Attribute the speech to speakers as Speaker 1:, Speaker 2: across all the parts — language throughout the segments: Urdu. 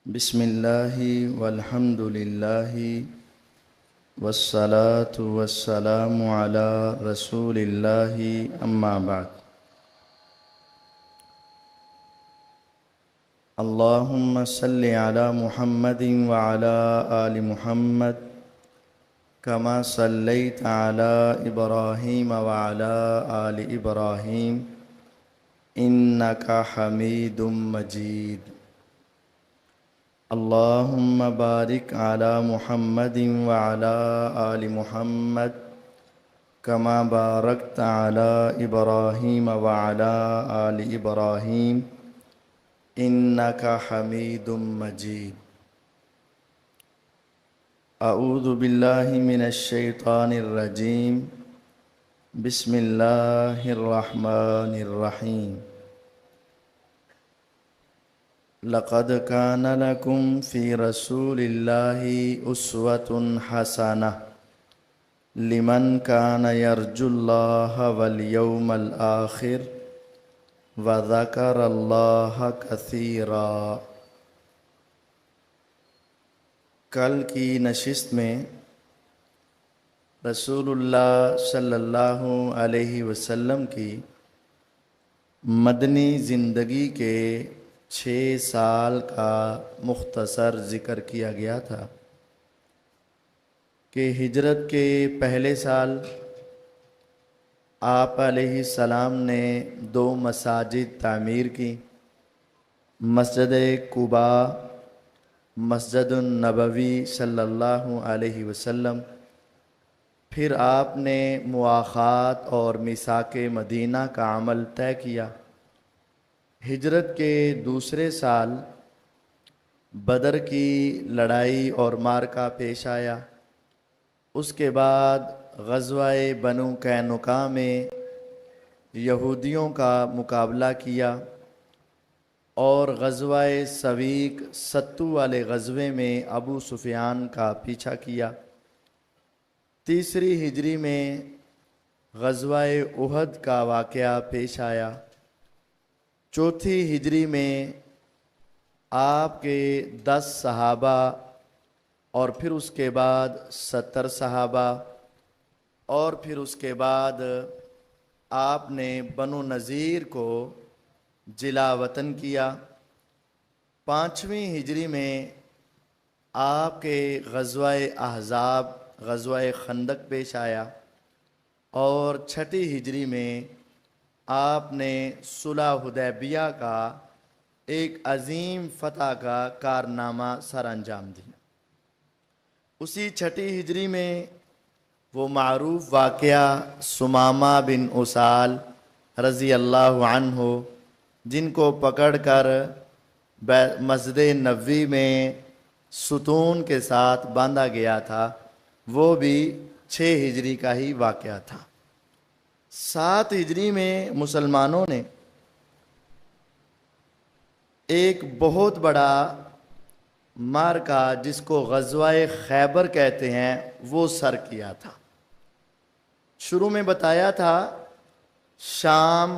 Speaker 1: بسم اللہ والحمد للہ والصلاة والسلام علی رسول اللہ اما بعد۔ اللہم صلی علی محمد وعلی آل محمد کما صلیت علی ابراہیم وعلی آل ابراہیم انک حمید مجید۔ اللہم بارک علی محمد وعلی آل محمد کما بارکت علی ابراہیم وعلی آل ابراہیم انک حمید مجید۔ اعوذ باللہ من الشیطان الرجیم، بسم اللہ الرحمن الرحیم۔ لقد كان لكم في رسول الله أسوة حسنة لمن كان يرجو الله واليوم الآخر وذكر الله كثيرا۔ کل کی نشست میں رسول اللہ صلی اللہ علیہ وسلم کی مدنی زندگی کے 6 سال کا مختصر ذکر کیا گیا تھا کہ ہجرت کے پہلے سال آپ علیہ السلام نے 2 مساجد تعمیر کی، مسجد قباء، مسجد النبوی صلی اللہ علیہ وسلم۔ پھر آپ نے مواخات اور میثاق مدینہ کا عمل طے کیا۔ ہجرت کے دوسرے سال بدر کی لڑائی اور معرکہ پیش آیا۔ اس کے بعد غزوہ بنو قینقاع میں یہودیوں کا مقابلہ کیا اور غزوہ سویق ستو والے غزوے میں ابو سفیان کا پیچھا کیا۔ تیسری ہجری میں غزوہ احد کا واقعہ پیش آیا۔ چوتھی ہجری میں آپ کے 10 صحابہ اور پھر اس کے بعد 70 صحابہ اور پھر اس کے بعد آپ نے بنو نذیر کو جلا وطن کیا۔ 5ویں ہجری میں آپ کے غزوہ احزاب، غزوہ خندق پیش آیا اور 6ٹھی ہجری میں آپ نے صلح حدیبیہ کا ایک عظیم فتح کا کارنامہ سر انجام دیا۔ اسی 6ٹھی ہجری میں وہ معروف واقعہ ثمامہ بن اسال رضی اللہ عنہ، جن کو پکڑ کر مسجد نبوی میں ستون کے ساتھ باندھا گیا تھا، وہ بھی 6 ہجری کا ہی واقعہ تھا۔ 7 ہجری میں مسلمانوں نے ایک بہت بڑا معرکہ جس کو غزوہ خیبر کہتے ہیں وہ سر کیا تھا۔ شروع میں بتایا تھا شام،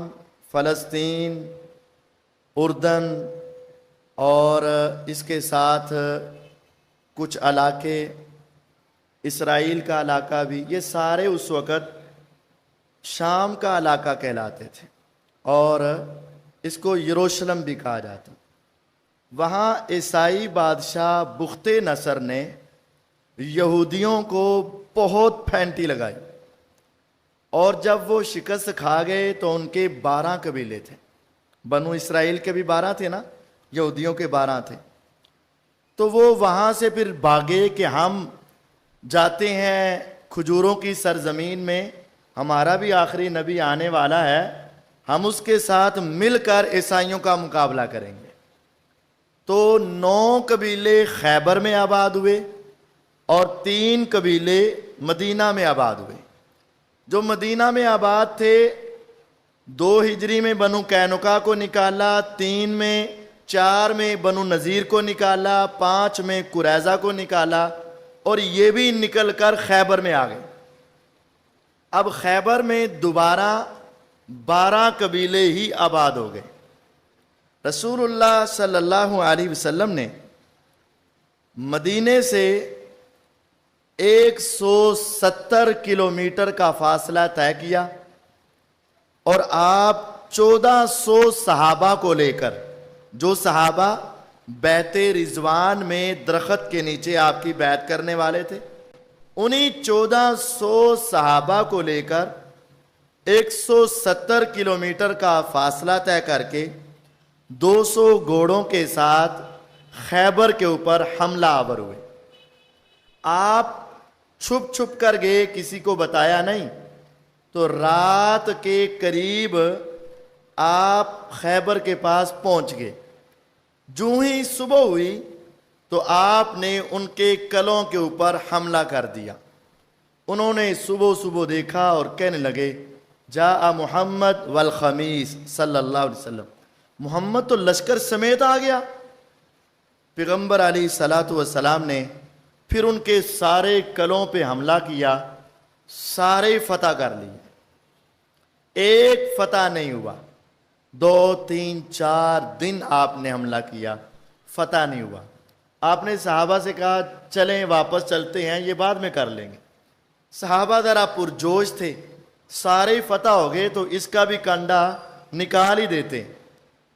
Speaker 1: فلسطین، اردن اور اس کے ساتھ کچھ علاقے، اسرائیل کا علاقہ بھی، یہ سارے اس وقت شام کا علاقہ کہلاتے تھے اور اس کو یروشلم بھی کہا جاتا۔ وہاں عیسائی بادشاہ بخت نصر نے یہودیوں کو بہت پھینٹی لگائی اور جب وہ شکست کھا گئے تو ان کے 12 قبیلے تھے۔ بنو اسرائیل کے بھی 12 تھے نا، یہودیوں کے 12 تھے۔ تو وہ وہاں سے پھر بھاگے کہ ہم جاتے ہیں کھجوروں کی سرزمین میں، ہمارا بھی آخری نبی آنے والا ہے، ہم اس کے ساتھ مل کر عیسائیوں کا مقابلہ کریں گے۔ تو 9 قبیلے خیبر میں آباد ہوئے اور 3 قبیلے مدینہ میں آباد ہوئے۔ جو مدینہ میں آباد تھے 2 ہجری میں بنو قینقاع کو نکالا، 3 میں 4 میں بنو نذیر کو نکالا، 5 میں قریظہ کو نکالا اور یہ بھی نکل کر خیبر میں آ گئے۔ اب خیبر میں دوبارہ 12 قبیلے ہی آباد ہو گئے۔ رسول اللہ صلی اللہ علیہ وسلم نے مدینے سے 170 کلومیٹر کا فاصلہ طے کیا اور آپ 1400 صحابہ کو لے کر، جو صحابہ بیعت رضوان میں درخت کے نیچے آپ کی بیعت کرنے والے تھے، انہی 1400 صحابہ کو لے کر 170 کلومیٹر کا فاصلہ طے کر کے 200 گھوڑوں کے ساتھ خیبر کے اوپر حملہ آور ہوئے۔ آپ چھپ چھپ کر گئے، کسی کو بتایا نہیں، تو رات کے قریب آپ خیبر کے پاس پہنچ گئے۔ جو ہی صبح ہوئی تو آپ نے ان کے کلوں کے اوپر حملہ کر دیا۔ انہوں نے صبح صبح دیکھا اور کہنے لگے جاء محمد والخمیس صلی اللہ علیہ وسلم، محمد تو لشکر سمیت آ گیا۔ پیغمبر علیہ الصلاۃ والسلام نے پھر ان کے سارے کلوں پہ حملہ کیا، سارے فتح کر لیے، ایک فتح نہیں ہوا۔ 2 3 4 دن آپ نے حملہ کیا، فتح نہیں ہوا۔ آپ نے صحابہ سے کہا چلیں واپس چلتے ہیں، یہ بعد میں کر لیں گے۔ صحابہ ذرا پرجوش تھے، سارے فتح ہو گئے تو اس کا بھی کنڈا نکال ہی دیتے،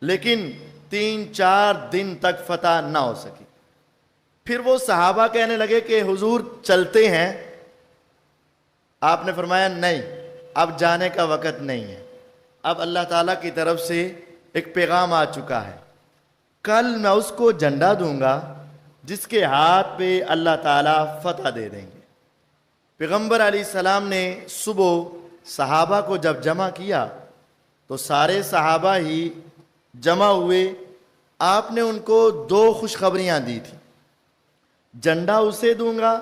Speaker 1: لیکن 3 4 دن تک فتح نہ ہو سکی۔ پھر وہ صحابہ کہنے لگے کہ حضور چلتے ہیں۔ آپ نے فرمایا نہیں، اب جانے کا وقت نہیں ہے، اب اللہ تعالیٰ کی طرف سے ایک پیغام آ چکا ہے، کل میں اس کو جھنڈا دوں گا جس کے ہاتھ پہ اللہ تعالیٰ فتح دے دیں گے۔ پیغمبر علیہ السلام نے صبح صحابہ کو جب جمع کیا تو سارے صحابہ ہی جمع ہوئے۔ آپ نے ان کو 2 خوشخبریاں دی تھی، جھنڈا اسے دوں گا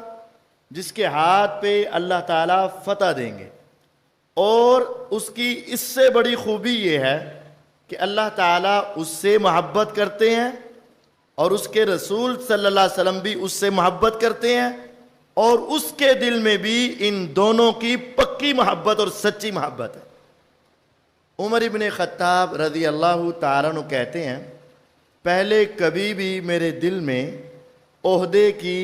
Speaker 1: جس کے ہاتھ پہ اللہ تعالیٰ فتح دیں گے، اور اس کی اس سے بڑی خوبی یہ ہے کہ اللہ تعالیٰ اس سے محبت کرتے ہیں اور اس کے رسول صلی اللہ علیہ وسلم بھی اس سے محبت کرتے ہیں، اور اس کے دل میں بھی ان دونوں کی پکی محبت اور سچی محبت ہے۔ عمر ابن خطاب رضی اللہ تعالیٰ عنہ کہتے ہیں پہلے کبھی بھی میرے دل میں عہدے کی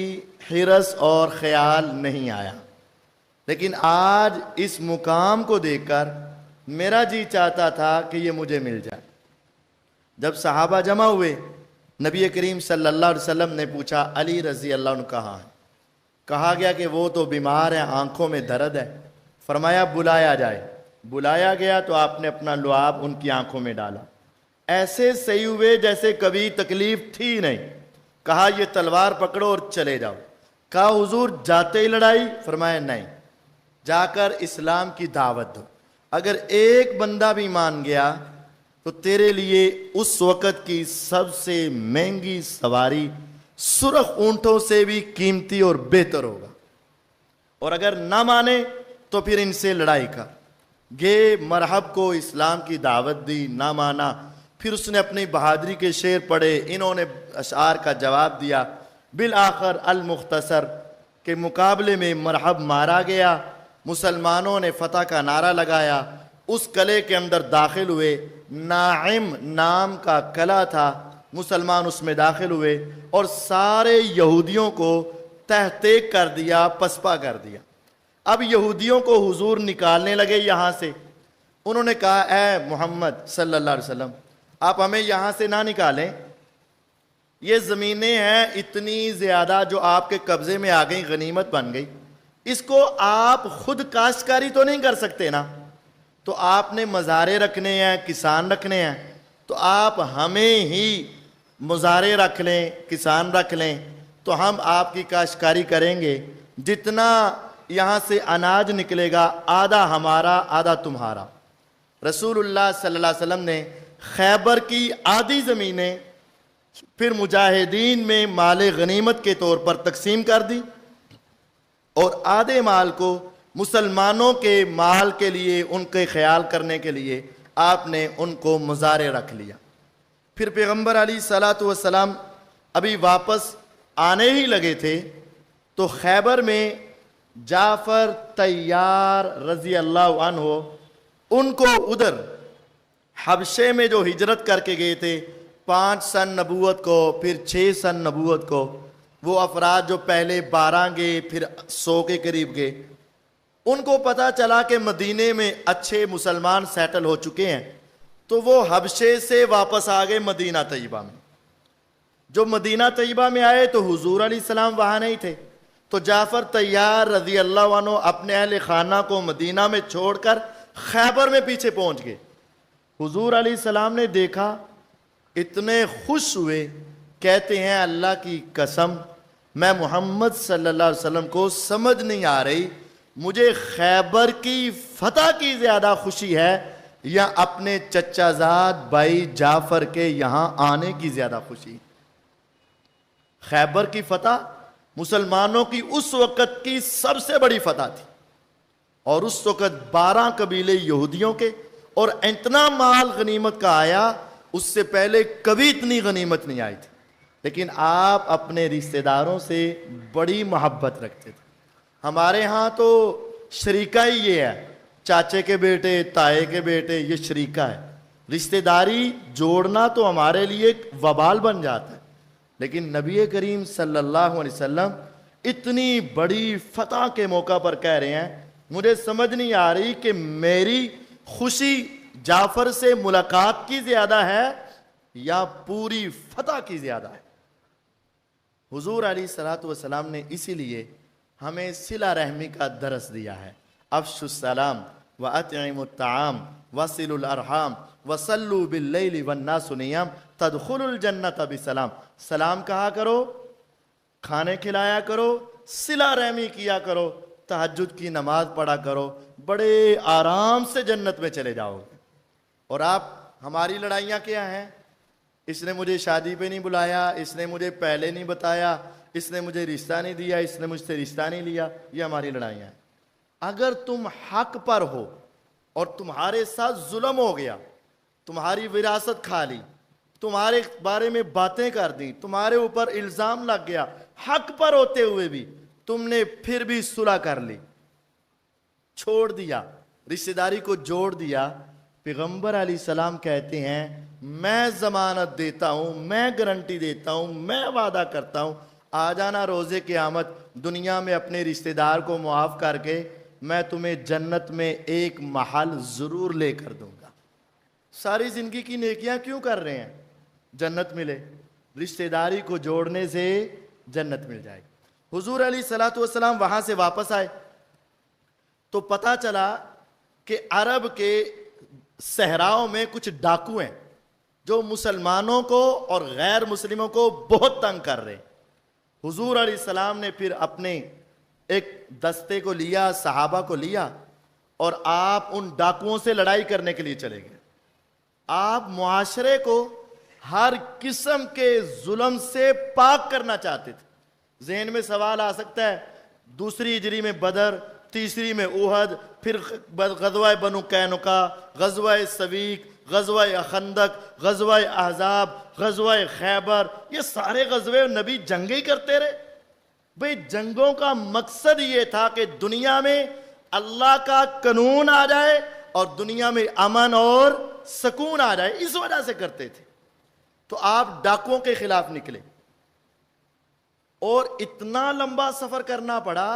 Speaker 1: حرص اور خیال نہیں آیا، لیکن آج اس مقام کو دیکھ کر میرا جی چاہتا تھا کہ یہ مجھے مل جائے۔ جب صحابہ جمع ہوئے، نبی کریم صلی اللہ علیہ وسلم نے پوچھا علی رضی اللہ عنہ کہاں ہے؟ کہا گیا کہ وہ تو بیمار ہیں، آنکھوں میں درد ہے۔ فرمایا بلایا جائے۔ بلایا گیا تو آپ نے اپنا لعاب ان کی آنکھوں میں ڈالا، ایسے صحیح ہوئے جیسے کبھی تکلیف تھی نہیں۔ کہا یہ تلوار پکڑو اور چلے جاؤ۔ کہا حضور جاتے ہی لڑائی؟ فرمایا نہیں، جا کر اسلام کی دعوت دو، اگر ایک بندہ بھی مان گیا تو تیرے لیے اس وقت کی سب سے مہنگی سواری سرخ اونٹوں سے بھی قیمتی اور بہتر ہوگا، اور اگر نہ مانے تو پھر ان سے لڑائی کر۔ گے مرحب کو اسلام کی دعوت دی، نہ مانا، پھر اس نے اپنی بہادری کے شعر پڑھے، انہوں نے اشعار کا جواب دیا۔ بالآخر المختصر کے مقابلے میں مرحب مارا گیا، مسلمانوں نے فتح کا نعرہ لگایا، اس قلعے کے اندر داخل ہوئے، ناعم نام کا قلعہ تھا، مسلمان اس میں داخل ہوئے اور سارے یہودیوں کو تہتیک کر دیا، پسپا کر دیا۔ اب یہودیوں کو حضور نکالنے لگے یہاں سے۔ انہوں نے کہا اے محمد صلی اللہ علیہ وسلم آپ ہمیں یہاں سے نہ نکالیں، یہ زمینیں ہیں اتنی زیادہ جو آپ کے قبضے میں آ گئی، غنیمت بن گئی، اس کو آپ خود کاشتکاری تو نہیں کر سکتے نا، تو آپ نے مزارے رکھنے ہیں، کسان رکھنے ہیں، تو آپ ہمیں ہی مزارے رکھ لیں، کسان رکھ لیں، تو ہم آپ کی کاشتکاری کریں گے، جتنا یہاں سے اناج نکلے گا آدھا ہمارا آدھا تمہارا۔ رسول اللہ صلی اللہ علیہ وسلم نے خیبر کی آدھی زمینیں پھر مجاہدین میں مال غنیمت کے طور پر تقسیم کر دی، اور آدھے مال کو مسلمانوں کے مال کے لیے، ان کے خیال کرنے کے لیے آپ نے ان کو مزارے رکھ لیا۔ پھر پیغمبر علیہ الصلاۃ والسلام ابھی واپس آنے ہی لگے تھے تو خیبر میں جعفر طیار رضی اللہ عنہ ان کو ادھر حبشے میں جو ہجرت کر کے گئے تھے 5 سن نبوت کو، پھر 6 سن نبوت کو، وہ افراد جو پہلے 12 گئے پھر 100 کے قریب گئے، ان کو پتا چلا کہ مدینے میں اچھے مسلمان سیٹل ہو چکے ہیں، تو وہ حبشے سے واپس آ گئے مدینہ طیبہ میں۔ جو مدینہ طیبہ میں آئے تو حضور علیہ السلام وہاں نہیں تھے، تو جعفر طیار رضی اللہ عنہ اپنے اہل خانہ کو مدینہ میں چھوڑ کر خیبر میں پیچھے پہنچ گئے۔ حضور علیہ السلام نے دیکھا، اتنے خوش ہوئے، کہتے ہیں اللہ کی قسم میں محمد صلی اللہ علیہ وسلم کو سمجھ نہیں آ رہی، مجھے خیبر کی فتح کی زیادہ خوشی ہے یا اپنے چچا زاد بھائی جعفر کے یہاں آنے کی زیادہ خوشی۔ خیبر کی فتح مسلمانوں کی اس وقت کی سب سے بڑی فتح تھی، اور اس وقت 12 قبیلے یہودیوں کے، اور اتنا مال غنیمت کا آیا، اس سے پہلے کبھی اتنی غنیمت نہیں آئی تھی۔ لیکن آپ اپنے رشتہ داروں سے بڑی محبت رکھتے تھے۔ ہمارے ہاں تو شریکہ ہی یہ ہے، چاچے کے بیٹے، تائے کے بیٹے، یہ شریکہ ہے۔ رشتہ داری جوڑنا تو ہمارے لیے ایک وبال بن جاتا ہے، لیکن نبی کریم صلی اللہ علیہ وسلم اتنی بڑی فتح کے موقع پر کہہ رہے ہیں مجھے سمجھ نہیں آ رہی کہ میری خوشی جعفر سے ملاقات کی زیادہ ہے یا پوری فتح کی زیادہ ہے۔ حضور علیہ الصلوۃ والسلام نے اسی لیے ہمیں صلہ رحمی کا درس دیا ہے۔ افشوا السلام واطعموا الطعام وصلوا الارحام وصلوا باللیل والناس نیام تدخلوا الجنۃ بسلام۔ سلام کہا کرو، کھانے کھلایا کرو، صلہ رحمی کیا کرو، تہجد کی نماز پڑھا کرو، بڑے آرام سے جنت میں چلے جاؤ گے۔ اور آپ، ہماری لڑائیاں کیا ہیں؟ اس نے مجھے شادی پہ نہیں بلایا، اس نے مجھے پہلے نہیں بتایا، اس نے مجھے رشتہ نہیں دیا، اس نے مجھ سے رشتہ نہیں لیا، یہ ہماری لڑائیاں ہیں۔ اگر تم حق پر ہو اور تمہارے ساتھ ظلم ہو گیا، تمہاری وراثت کھا لی، تمہارے بارے میں باتیں کر دیں، تمہارے اوپر الزام لگ گیا، حق پر ہوتے ہوئے بھی تم نے پھر بھی صلح کر لی، چھوڑ دیا، رشتہ داری کو جوڑ دیا، پیغمبر علیہ السلام کہتے ہیں میں ضمانت دیتا ہوں، میں گارنٹی دیتا ہوں، میں وعدہ کرتا ہوں، آ جانا روز قیامت دنیا میں اپنے رشتہ دار کو معاف کر کے میں تمہیں جنت میں ایک محل ضرور لے کر دوں گا۔ ساری زندگی کی نیکیاں کیوں کر رہے ہیں؟ جنت ملے، رشتہ داری کو جوڑنے سے جنت مل جائے گی۔ حضور علیہ الصلوۃ والسلام وہاں سے واپس آئے تو پتہ چلا کہ عرب کے صحراؤں میں کچھ ڈاکو ہیں جو مسلمانوں کو اور غیر مسلموں کو بہت تنگ کر رہے ہیں۔ حضور علیہ السلام نے پھر اپنے ایک دستے کو لیا، صحابہ کو لیا، اور آپ ان ڈاکوؤں سے لڑائی کرنے کے لیے چلے گئے۔ آپ معاشرے کو ہر قسم کے ظلم سے پاک کرنا چاہتے تھے۔ ذہن میں سوال آ سکتا ہے، دوسری ہجری میں بدر، تیسری میں احد، پھر غزوہ بنو قینقاع، غزوہ سویق، غزوہ خندق، غزوہ احزاب، غزوہ خیبر، یہ سارے غزوے نبی جنگیں کرتے رہے۔ بھئی جنگوں کا مقصد یہ تھا کہ دنیا میں اللہ کا قانون آ جائے اور دنیا میں امن اور سکون آ جائے، اس وجہ سے کرتے تھے۔ تو آپ ڈاکوؤں کے خلاف نکلے، اور اتنا لمبا سفر کرنا پڑا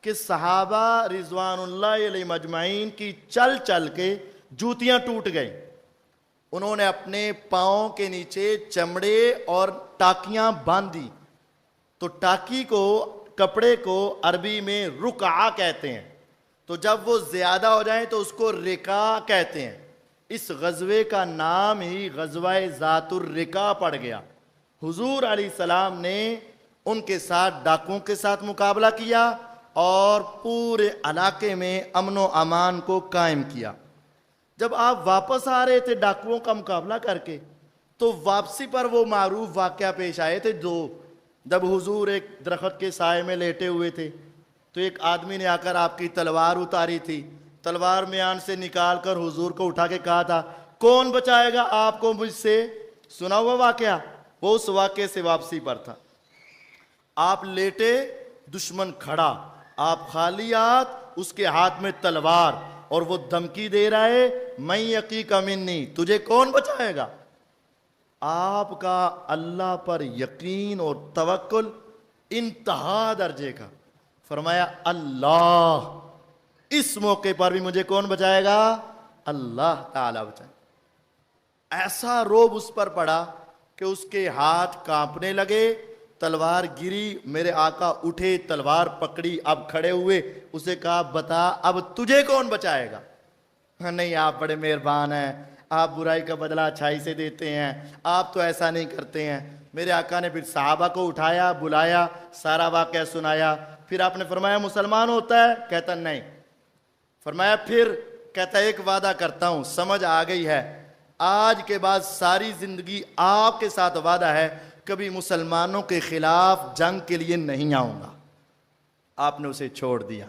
Speaker 1: کہ صحابہ رضوان اللہ علیہ مجمعین کی چل چل کے جوتیاں ٹوٹ گئیں۔ انہوں نے اپنے پاؤں کے نیچے چمڑے اور ٹاکیاں باندھی۔ تو ٹاکی کو، کپڑے کو عربی میں رکعہ کہتے ہیں، تو جب وہ زیادہ ہو جائیں تو اس کو رکا کہتے ہیں۔ اس غزوے کا نام ہی غزوہ ذات الرقاع پڑ گیا۔ حضور علیہ السلام نے ان کے ساتھ، ڈاکوؤں کے ساتھ مقابلہ کیا اور پورے علاقے میں امن و امان کو قائم کیا۔ جب آپ واپس آ رہے تھے ڈاکوؤں کا مقابلہ کر کے، تو واپسی پر وہ معروف واقعہ پیش آئے تھے دو۔ جب حضور ایک درخت کے سائے میں لیٹے ہوئے تھے تو ایک آدمی نے آ کر آپ کی تلوار اتاری تھی، تلوار میان سے نکال کر حضور کو اٹھا کے کہا تھا کون بچائے گا آپ کو مجھ سے؟ سنا ہوا واقعہ؟ وہ اس واقعے سے واپسی پر تھا۔ آپ لیٹے، دشمن کھڑا، آپ خالی ہاتھ، اس کے ہاتھ میں تلوار، اور وہ دھمکی دے رہا ہے میں یقیک منی، تجھے کون بچائے گا؟ آپ کا اللہ پر یقین اور توکل انتہا درجے کا. فرمایا اللہ. اس موقع پر بھی مجھے کون بچائے گا؟ اللہ تعالیٰ بچائے. ایسا روب اس پر پڑا کہ اس کے ہاتھ کانپنے لگے، تلوار گری. میرے آقا اٹھے، تلوار پکڑی، اب کھڑے ہوئے. اسے کہا بتا اب تجھے کون بچائے گا؟ نہیں آپ بڑے مہربان ہیں، آپ برائی کا بدلہ اچھائی سے دیتے ہیں، آپ تو ایسا نہیں کرتے ہیں. میرے آقا نے پھر صحابہ کو اٹھایا، بلایا، سارا واقعہ سنایا. پھر آپ نے فرمایا مسلمان ہوتا ہے؟ کہتا نہیں. فرمایا پھر؟ کہتا ایک وعدہ کرتا ہوں، سمجھ آ گئی ہے، آج کے بعد ساری زندگی آپ کے ساتھ وعدہ ہے کبھی مسلمانوں کے خلاف جنگ کے لیے نہیں آؤں گا. آپ نے اسے چھوڑ دیا.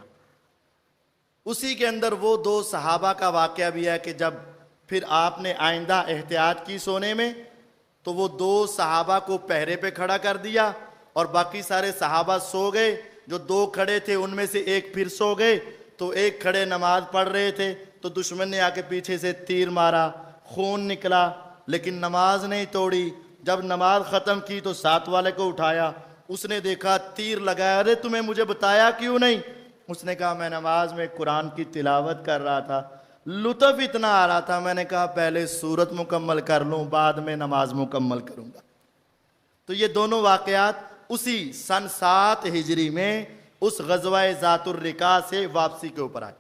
Speaker 1: اسی کے اندر وہ دو صحابہ کا واقعہ بھی ہے کہ جب پھر آپ نے آئندہ احتیاط کی سونے میں تو وہ دو صحابہ کو پہرے پہ کھڑا کر دیا اور باقی سارے صحابہ سو گئے. جو دو کھڑے تھے ان میں سے ایک پھر سو گئے تو ایک کھڑے نماز پڑھ رہے تھے تو دشمن نے آ کے پیچھے سے تیر مارا، خون نکلا لیکن نماز نہیں توڑی. جب نماز ختم کی تو ساتھ والے کو اٹھایا. اس نے دیکھا تیر لگایا. ارے تمہیں مجھے بتایا کیوں نہیں؟ اس نے کہا میں نماز میں قرآن کی تلاوت کر رہا تھا، لطف اتنا آ رہا تھا، میں نے کہا پہلے سورت مکمل کر لوں بعد میں نماز مکمل کروں گا. تو یہ دونوں واقعات اسی سن 7 ہجری میں اس غزوہ ذات الرقاع سے واپسی کے اوپر آئے.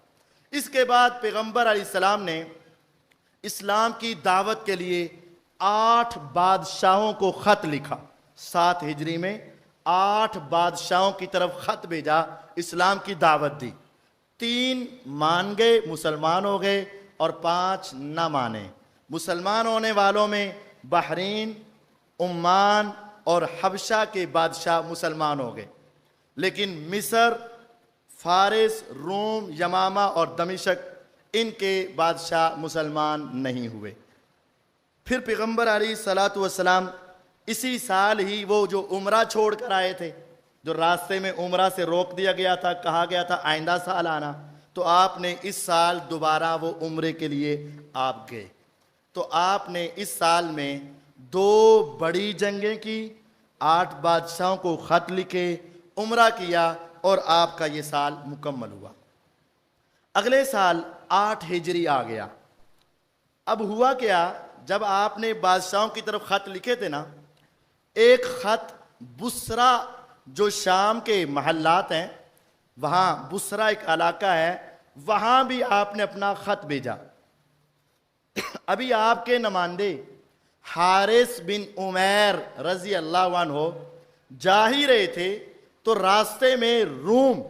Speaker 1: اس کے بعد پیغمبر علیہ السلام نے اسلام کی دعوت کے لیے 8 بادشاہوں کو خط لکھا. 7 ہجری میں 8 بادشاہوں کی طرف خط بھیجا، اسلام کی دعوت دی. 3 مان گئے، مسلمان ہو گئے، اور 5 نہ مانے. مسلمان ہونے والوں میں بحرین، عمان اور حبشہ کے بادشاہ مسلمان ہو گئے، لیکن مصر، فارس، روم، یمامہ اور دمشق ان کے بادشاہ مسلمان نہیں ہوئے. پھر پیغمبر علیہ الصلاۃ والسلام اسی سال ہی وہ جو عمرہ چھوڑ کر آئے تھے، جو راستے میں عمرہ سے روک دیا گیا تھا، کہا گیا تھا آئندہ سال آنا، تو آپ نے اس سال دوبارہ وہ عمرے کے لیے آپ گئے. تو آپ نے اس سال میں 2 بڑی جنگیں کی، 8 بادشاہوں کو خط لکھے، عمرہ کیا اور آپ کا یہ سال مکمل ہوا. اگلے سال 8 ہجری آ گیا. اب ہوا کیا، جب آپ نے بادشاہوں کی طرف خط لکھے تھے نا، ایک خط بصرہ جو شام کے محلات ہیں، وہاں بصرہ ایک علاقہ ہے، وہاں بھی آپ نے اپنا خط بھیجا. ابھی آپ کے نمائندے حارث بن عمیر رضی اللہ عنہ جا ہی رہے تھے تو راستے میں روم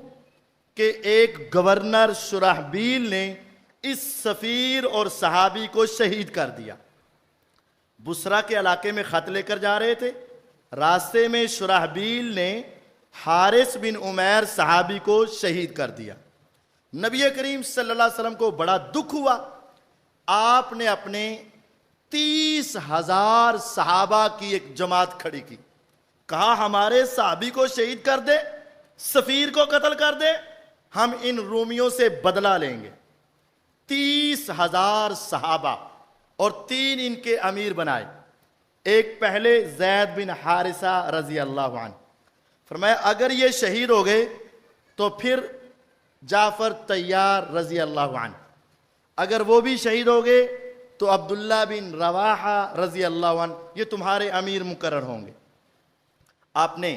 Speaker 1: کہ ایک گورنر شرحبیل نے اس سفیر اور صحابی کو شہید کر دیا. بصرہ کے علاقے میں خط لے کر جا رہے تھے، راستے میں شرحبیل نے حارث بن عمیر صحابی کو شہید کر دیا. نبی کریم صلی اللہ علیہ وسلم کو بڑا دکھ ہوا. آپ نے اپنے 30,000 صحابہ کی ایک جماعت کھڑی کی، کہا ہمارے صحابی کو شہید کر دے، سفیر کو قتل کر دے، ہم ان رومیوں سے بدلہ لیں گے. 30,000 صحابہ اور 3 ان کے امیر بنائے. ایک پہلے زید بن حارثہ رضی اللہ عنہ. فرمایا اگر یہ شہید ہو گئے تو پھر جعفر طیار رضی اللہ عنہ، اگر وہ بھی شہید ہو گئے تو عبداللہ بن رواحہ رضی اللہ عنہ، یہ تمہارے امیر مقرر ہوں گے. آپ نے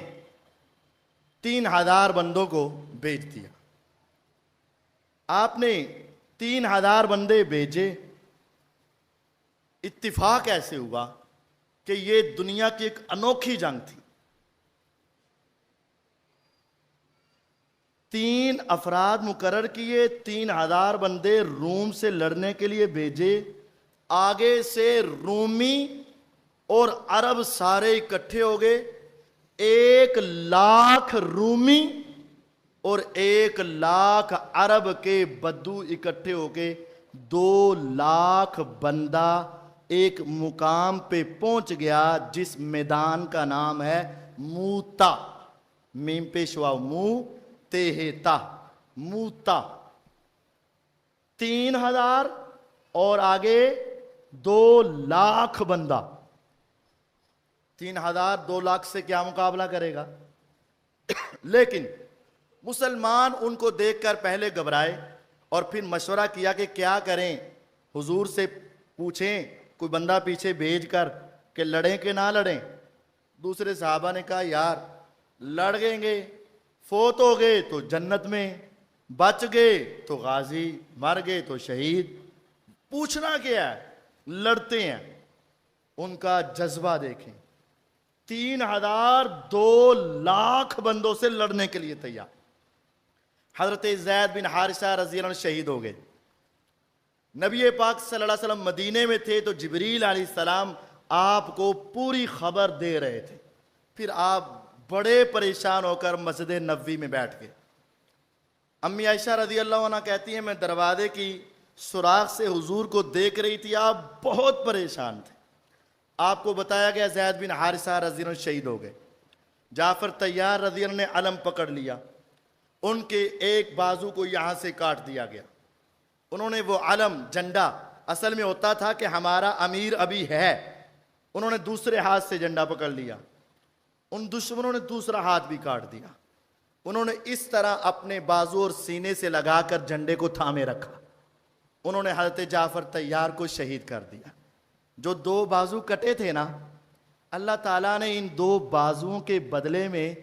Speaker 1: 3,000 بندوں کو بھیج دیا. آپ نے 3,000 بندے بھیجے. اتفاق ایسے ہوا کہ یہ دنیا کی ایک انوکھی جنگ تھی. 3 افراد مقرر کیے، 3,000 بندے روم سے لڑنے کے لیے بھیجے. آگے سے رومی اور عرب سارے اکٹھے ہو گئے. 1,00,000 رومی اور 1,00,000 عرب کے بدو اکٹھے ہو کے 2,00,000 بندہ ایک مقام پہ پہنچ گیا جس میدان کا نام ہے موتا. میم پیشوا مو تہتا، موتا. 3,000 اور آگے 2,00,000 بندہ. 3,000 2,00,000 سے کیا مقابلہ کرے گا؟ لیکن مسلمان ان کو دیکھ کر پہلے گھبرائے اور پھر مشورہ کیا کہ کیا کریں، حضور سے پوچھیں کوئی بندہ پیچھے بھیج کر کہ لڑیں کہ نہ لڑیں۔ دوسرے صحابہ نے کہا یار لڑ گے، فوت ہو گئے تو جنت میں، بچ گئے تو غازی، مر گئے تو شہید، پوچھنا کیا ہے، لڑتے ہیں۔ ان کا جذبہ دیکھیں، 3,02,00,000 بندوں سے لڑنے کے لیے تیار۔ حضرت زید بن حارثہ رضی اللہ عنہ شہید ہو گئے۔ نبی پاک صلی اللہ علیہ وسلم مدینے میں تھے تو جبریل علیہ السلام آپ کو پوری خبر دے رہے تھے۔ پھر آپ بڑے پریشان ہو کر مسجد نبوی میں بیٹھ گئے۔ امی عائشہ رضی اللہ عنہ کہتی ہیں میں دروازے کی سوراخ سے حضور کو دیکھ رہی تھی، آپ بہت پریشان تھے۔ آپ کو بتایا گیا زید بن حارثہ رضی اللہ عنہ شہید ہو گئے۔ جعفر طیار رضی اللہ عنہ نے علم پکڑ لیا، ان کے ایک بازو کو یہاں سے کاٹ دیا گیا۔ انہوں نے وہ علم، جھنڈا اصل میں ہوتا تھا کہ ہمارا امیر ابھی ہے، انہوں نے دوسرے ہاتھ سے جھنڈا پکڑ لیا، ان دشمنوں نے دوسرا ہاتھ بھی کاٹ دیا۔ انہوں نے اس طرح اپنے بازو اور سینے سے لگا کر جھنڈے کو تھامے رکھا۔ انہوں نے حضرت جعفر طیار کو شہید کر دیا۔ جو 2 بازو کٹے تھے نا، اللہ تعالیٰ نے ان 2 بازوؤں کے بدلے میں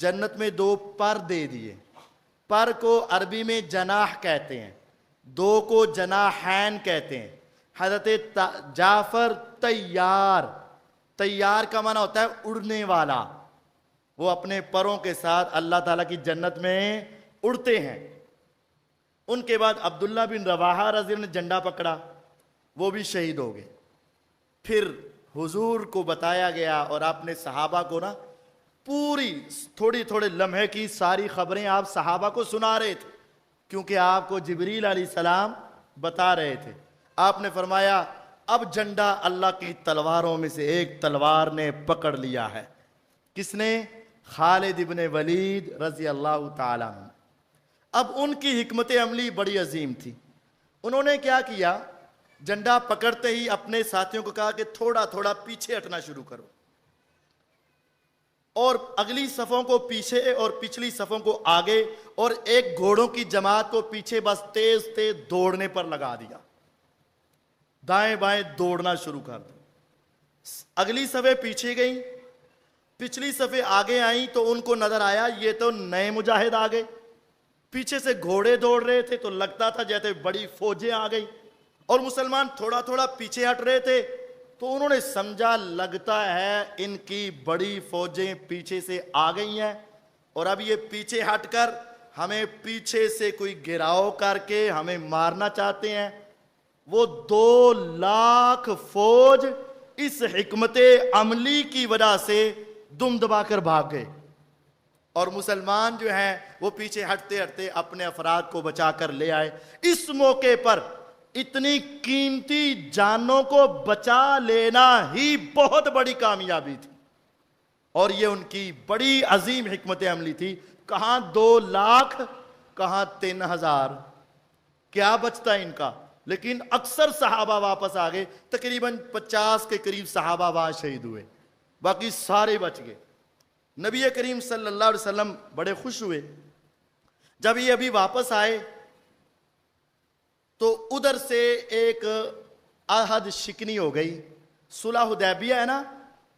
Speaker 1: جنت میں 2 پر دے دیے۔ پر کو عربی میں جناح کہتے ہیں، 2 کو جناحین کہتے ہیں۔ حضرت جعفر طیار، طیار کا معنی ہوتا ہے اڑنے والا، وہ اپنے پروں کے ساتھ اللہ تعالیٰ کی جنت میں اڑتے ہیں۔ ان کے بعد عبداللہ بن رواحہ رضی اللہ عنہ نے جھنڈا پکڑا، وہ بھی شہید ہو گئے۔ پھر حضور کو بتایا گیا اور آپ نے صحابہ کو نا پوری تھوڑے لمحے کی ساری خبریں آپ صحابہ کو سنا رہے تھے، کیونکہ آپ کو جبریل علیہ السلام بتا رہے تھے۔ آپ نے فرمایا اب جھنڈا اللہ کی تلواروں میں سے ایک تلوار نے پکڑ لیا ہے۔ کس نے؟ خالد ابن ولید رضی اللہ تعالیٰ عنہ۔ اب ان کی حکمت عملی بڑی عظیم تھی۔ انہوں نے کیا کیا؟ جھنڈا پکڑتے ہی اپنے ساتھیوں کو کہا کہ تھوڑا تھوڑا پیچھے ہٹنا شروع کرو، اور اگلی صفوں کو پیچھے اور پچھلی صفوں کو آگے، اور ایک گھوڑوں کی جماعت کو پیچھے بس تیز تیز دوڑنے پر لگا دیا، دائیں بائیں دوڑنا شروع کر دیا۔ اگلی صفیں پیچھے گئیں، پچھلی صفیں آگے آئیں تو ان کو نظر آیا یہ تو نئے مجاہد آ گئے۔ پیچھے سے گھوڑے دوڑ رہے تھے تو لگتا تھا جیسے بڑی فوجیں آ گئی، اور مسلمان تھوڑا تھوڑا پیچھے ہٹ رہے تھے تو انہوں نے سمجھا لگتا ہے ان کی بڑی فوجیں پیچھے سے آ گئی ہیں، اور اب یہ پیچھے ہٹ کر ہمیں پیچھے سے کوئی گھیراؤ کر کے ہمیں مارنا چاہتے ہیں۔ وہ 2,00,000 فوج اس حکمت عملی کی وجہ سے دم دبا کر بھاگ گئے، اور مسلمان جو ہیں وہ پیچھے ہٹتے ہٹتے اپنے افراد کو بچا کر لے آئے۔ اس موقع پر اتنی قیمتی جانوں کو بچا لینا ہی بہت بڑی کامیابی تھی، اور یہ ان کی بڑی عظیم حکمت عملی تھی۔ کہاں 2,00,000، کہاں 3,000، کیا بچتا ان کا؟ لیکن اکثر صحابہ واپس آ گئے، تقریباً 50 کے قریب صحابہ وہاں شہید ہوئے، باقی سارے بچ گئے۔ نبی کریم صلی اللہ علیہ وسلم بڑے خوش ہوئے جب یہ ابھی واپس آئے، تو ادھر سے ایک عہد شکنی ہو گئی۔ صلح حدیبیہ ہے نا،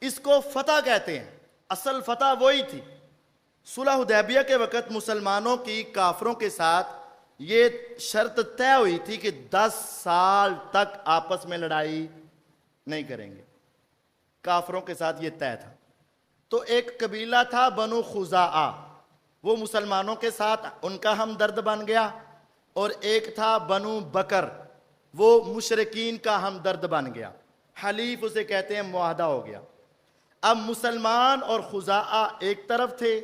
Speaker 1: اس کو فتح کہتے ہیں، اصل فتح وہی تھی۔ صلح حدیبیہ کے وقت مسلمانوں کی کافروں کے ساتھ یہ شرط طے ہوئی تھی کہ 10 سال تک آپس میں لڑائی نہیں کریں گے، کافروں کے ساتھ یہ طے تھا۔ تو ایک قبیلہ تھا بنو خزاعہ، وہ مسلمانوں کے ساتھ ان کا ہمدرد بن گیا، اور ایک تھا بنو بکر، وہ مشرکین کا ہمدرد بن گیا، حلیف اسے کہتے ہیں، معاہدہ ہو گیا۔ اب مسلمان اور خزاعہ ایک طرف تھے،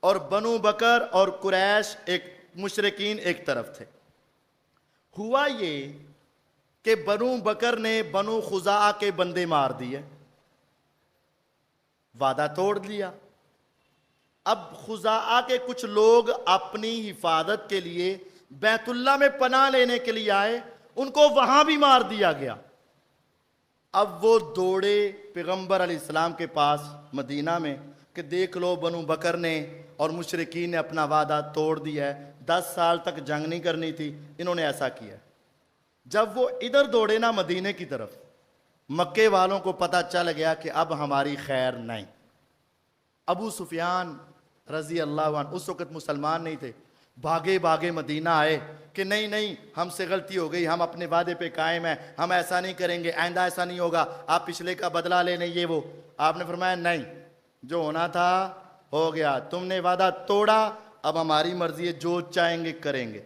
Speaker 1: اور بنو بکر اور قریش ایک، مشرکین ایک طرف تھے۔ ہوا یہ کہ بنو بکر نے بنو خزاعہ کے بندے مار دیے، وعدہ توڑ لیا۔ اب خزاعہ کے کچھ لوگ اپنی حفاظت کے لیے بیت اللہ میں پناہ لینے کے لیے آئے، ان کو وہاں بھی مار دیا گیا۔ اب وہ دوڑے پیغمبر علیہ السلام کے پاس مدینہ میں کہ دیکھ لو بنو بکر نے اور مشرکین نے اپنا وعدہ توڑ دیا ہے، 10 سال تک جنگ نہیں کرنی تھی، انہوں نے ایسا کیا۔ جب وہ ادھر دوڑے نا مدینے کی طرف، مکے والوں کو پتہ چل گیا کہ اب ہماری خیر نہیں۔ ابو سفیان رضی اللہ عنہ اس وقت مسلمان نہیں تھے، بھاگے بھاگے مدینہ آئے کہ نہیں نہیں، ہم سے غلطی ہو گئی، ہم اپنے وعدے پہ قائم ہیں، ہم ایسا نہیں کریں گے، آئندہ ایسا نہیں ہوگا، آپ پچھلے کا بدلہ لینے یہ وہ۔ آپ نے فرمایا نہیں، جو ہونا تھا ہو گیا، تم نے وعدہ توڑا، اب ہماری مرضی ہے، جو چاہیں گے کریں گے۔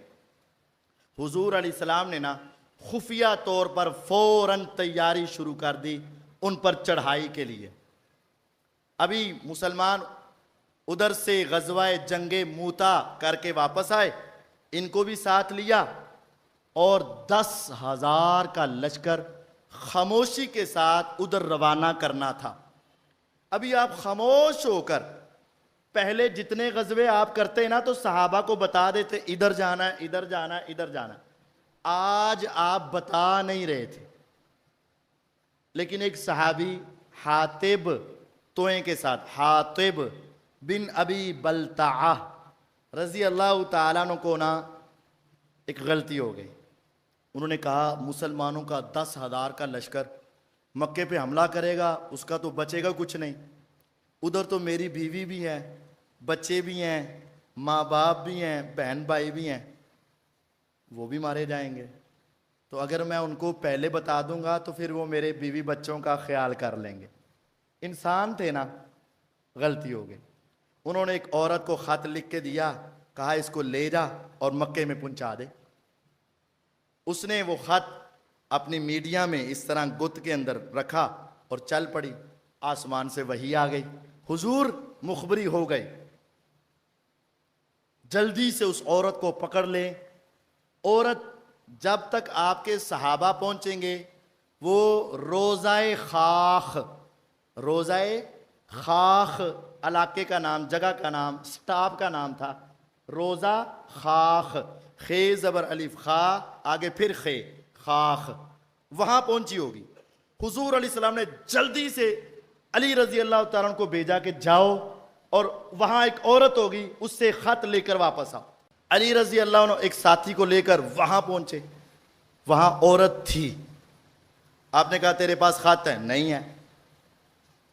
Speaker 1: حضور علیہ السلام نے نا خفیہ طور پر فوراً تیاری شروع کر دی ان پر چڑھائی کے لیے۔ ابھی مسلمان ادھر سے غزوہ جنگ موتا کر کے واپس آئے، ان کو بھی ساتھ لیا، اور 10,000 کا لشکر خاموشی کے ساتھ ادھر روانہ کرنا تھا۔ ابھی آپ خاموش ہو کر، پہلے جتنے غزوے آپ کرتے نا تو صحابہ کو بتا دیتے ادھر جانا ہے، ادھر جانا ہے، ادھر جانا ہے۔ آج آپ بتا نہیں رہے تھے، لیکن ایک صحابی حاتب توئیں کے ساتھ، حاتب بن ابی بلتعہ رضی اللہ تعالیٰ عنہ کو نا ایک غلطی ہو گئی۔ انہوں نے کہا مسلمانوں کا 10,000 کا لشکر مکے پہ حملہ کرے گا، اس کا تو بچے گا کچھ نہیں، ادھر تو میری بیوی بھی ہے، بچے بھی ہیں، ماں باپ بھی ہیں، بہن بھائی بھی ہیں، وہ بھی مارے جائیں گے، تو اگر میں ان کو پہلے بتا دوں گا تو پھر وہ میرے بیوی بچوں کا خیال کر لیں گے۔ انسان تھے نا، غلطی ہو گئی۔ انہوں نے ایک عورت کو خط لکھ کے دیا، کہا اس کو لے جا اور مکے میں پہنچا دے۔ اس نے وہ خط اپنی میڈیا میں اس طرح گت کے اندر رکھا اور چل پڑی، آسمان سے وحی آ گئی، حضور مخبری ہو گئے، جلدی سے اس عورت کو پکڑ لیں۔ عورت جب تک آپ کے صحابہ پہنچیں گے، وہ روضہ خاخ، روضہ خاخ علاقے کا نام، جگہ کا نام، سٹاپ کا نام تھا، روضہ خاخ، خے زبر الف خا، آگے پھر خے، خاخ، وہاں پہنچی ہوگی۔ حضور علیہ السلام نے جلدی سے علی رضی اللہ تعالیٰ عنہ کو بھیجا کہ جاؤ، اور وہاں ایک عورت ہوگی، اس سے خط لے کر واپس آؤ۔ علی رضی اللہ عنہ ایک ساتھی کو لے کر وہاں پہنچے، وہاں عورت تھی۔ آپ نے کہا تیرے پاس خط ہے؟ نہیں ہے۔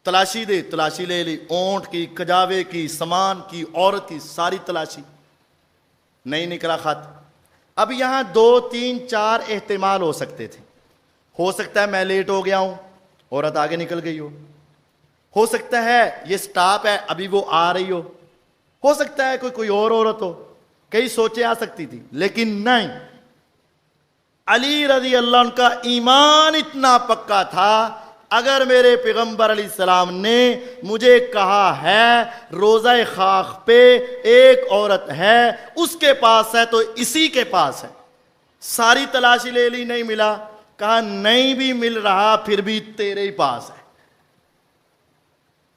Speaker 1: تلاشی دے، تلاشی لے لی، اونٹ کی، کجاوے کی، سامان کی، عورت کی، ساری تلاشی، نہیں نکلا خط۔ اب یہاں 2 3 4 احتمال ہو سکتے تھے۔ ہو سکتا ہے میں لیٹ ہو گیا ہوں، عورت آگے نکل گئی ہو سکتا ہے یہ سٹاپ ہے ابھی وہ آ رہی ہو سکتا ہے کوئی اور عورت ہو، کئی سوچیں آ سکتی تھی، لیکن نہیں، علی رضی اللہ عنہ کا ایمان اتنا پکا تھا، اگر میرے پیغمبر علیہ السلام نے مجھے کہا ہے روضہ خاخ پہ ایک عورت ہے، اس کے پاس ہے تو اسی کے پاس ہے۔ ساری تلاشی لے لی، نہیں ملا، کہا نہیں بھی مل رہا پھر بھی تیرے ہی پاس ہے۔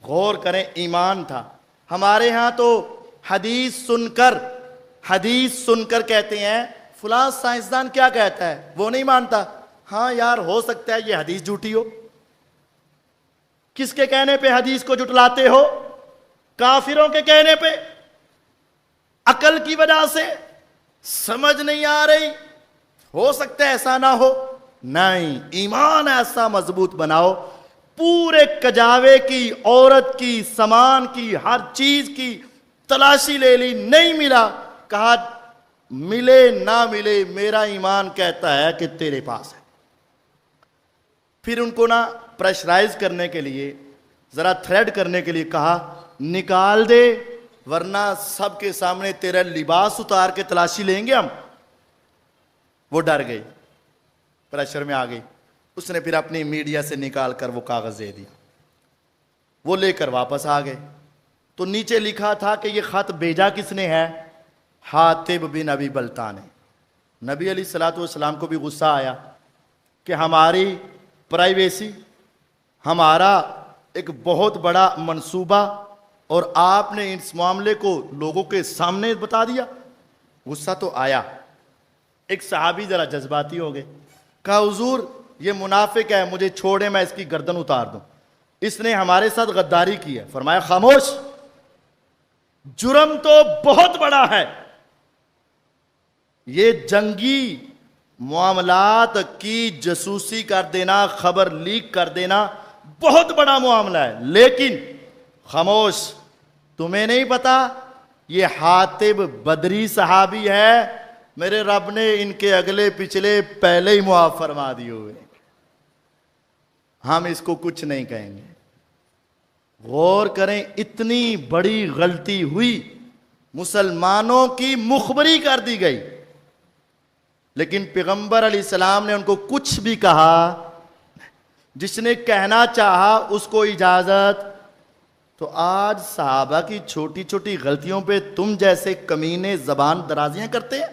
Speaker 1: غور کریں، ایمان تھا۔ ہمارے ہاں تو حدیث سن کر کہتے ہیں فلاں سائنسدان کیا کہتا ہے، وہ نہیں مانتا، ہاں یار ہو سکتا ہے یہ حدیث جھوٹی ہو۔ کس کے کہنے پہ حدیث کو جھٹلاتے ہو؟ کافروں کے کہنے پہ۔ عقل کی وجہ سے سمجھ نہیں آ رہی، ہو سکتا ہے ایسا نہ ہو، نہیں، ایمان ایسا مضبوط بناؤ، پورے کجاوے کی، عورت کی، سامان کی، ہر چیز کی تلاشی لے لی، نہیں ملا، کہا ملے نہ ملے میرا ایمان کہتا ہے کہ تیرے پاس ہے۔ پھر ان کو نا پریشرائز کرنے کے لیے، ذرا تھریڈ کرنے کے لیے کہا نکال دے ورنہ سب کے سامنے تیرا لباس اتار کے تلاشی لیں گے ہم۔ وہ ڈر گئی، پریشر میں آ گئی، اس نے پھر اپنی میڈیا سے نکال کر وہ کاغذ دے دیا، وہ لے کر واپس آ گئے۔ تو نیچے لکھا تھا کہ یہ خط بھیجا کس نے ہے؟ حاتب بن ابی بلتعہ نے۔ نبی علیہ الصلوۃ والسلام کو بھی غصہ آیا کہ ہماری پرائیویسی، ہمارا ایک بہت بڑا منصوبہ، اور آپ نے اس معاملے کو لوگوں کے سامنے بتا دیا۔ غصہ تو آیا۔ ایک صحابی ذرا جذباتی ہو گئے، کہا حضور یہ منافق ہے، مجھے چھوڑے میں اس کی گردن اتار دوں، اس نے ہمارے ساتھ غداری کی ہے۔ فرمایا خاموش، جرم تو بہت بڑا ہے. یہ جنگی معاملات کی جاسوسی کر دینا، خبر لیک کر دینا بہت بڑا معاملہ ہے. لیکن خاموش، تمہیں نہیں پتا یہ حاتب بدری صحابی ہے، میرے رب نے ان کے اگلے پچھلے پہلے ہی معاف فرما دیے ہوئے، ہم اس کو کچھ نہیں کہیں گے. غور کریں، اتنی بڑی غلطی ہوئی، مسلمانوں کی مخبری کر دی گئی، لیکن پیغمبر علیہ السلام نے ان کو کچھ بھی کہا. جس نے کہنا چاہا اس کو اجازت. تو آج صحابہ کی چھوٹی چھوٹی غلطیوں پہ تم جیسے کمینے زبان درازیاں کرتے ہیں.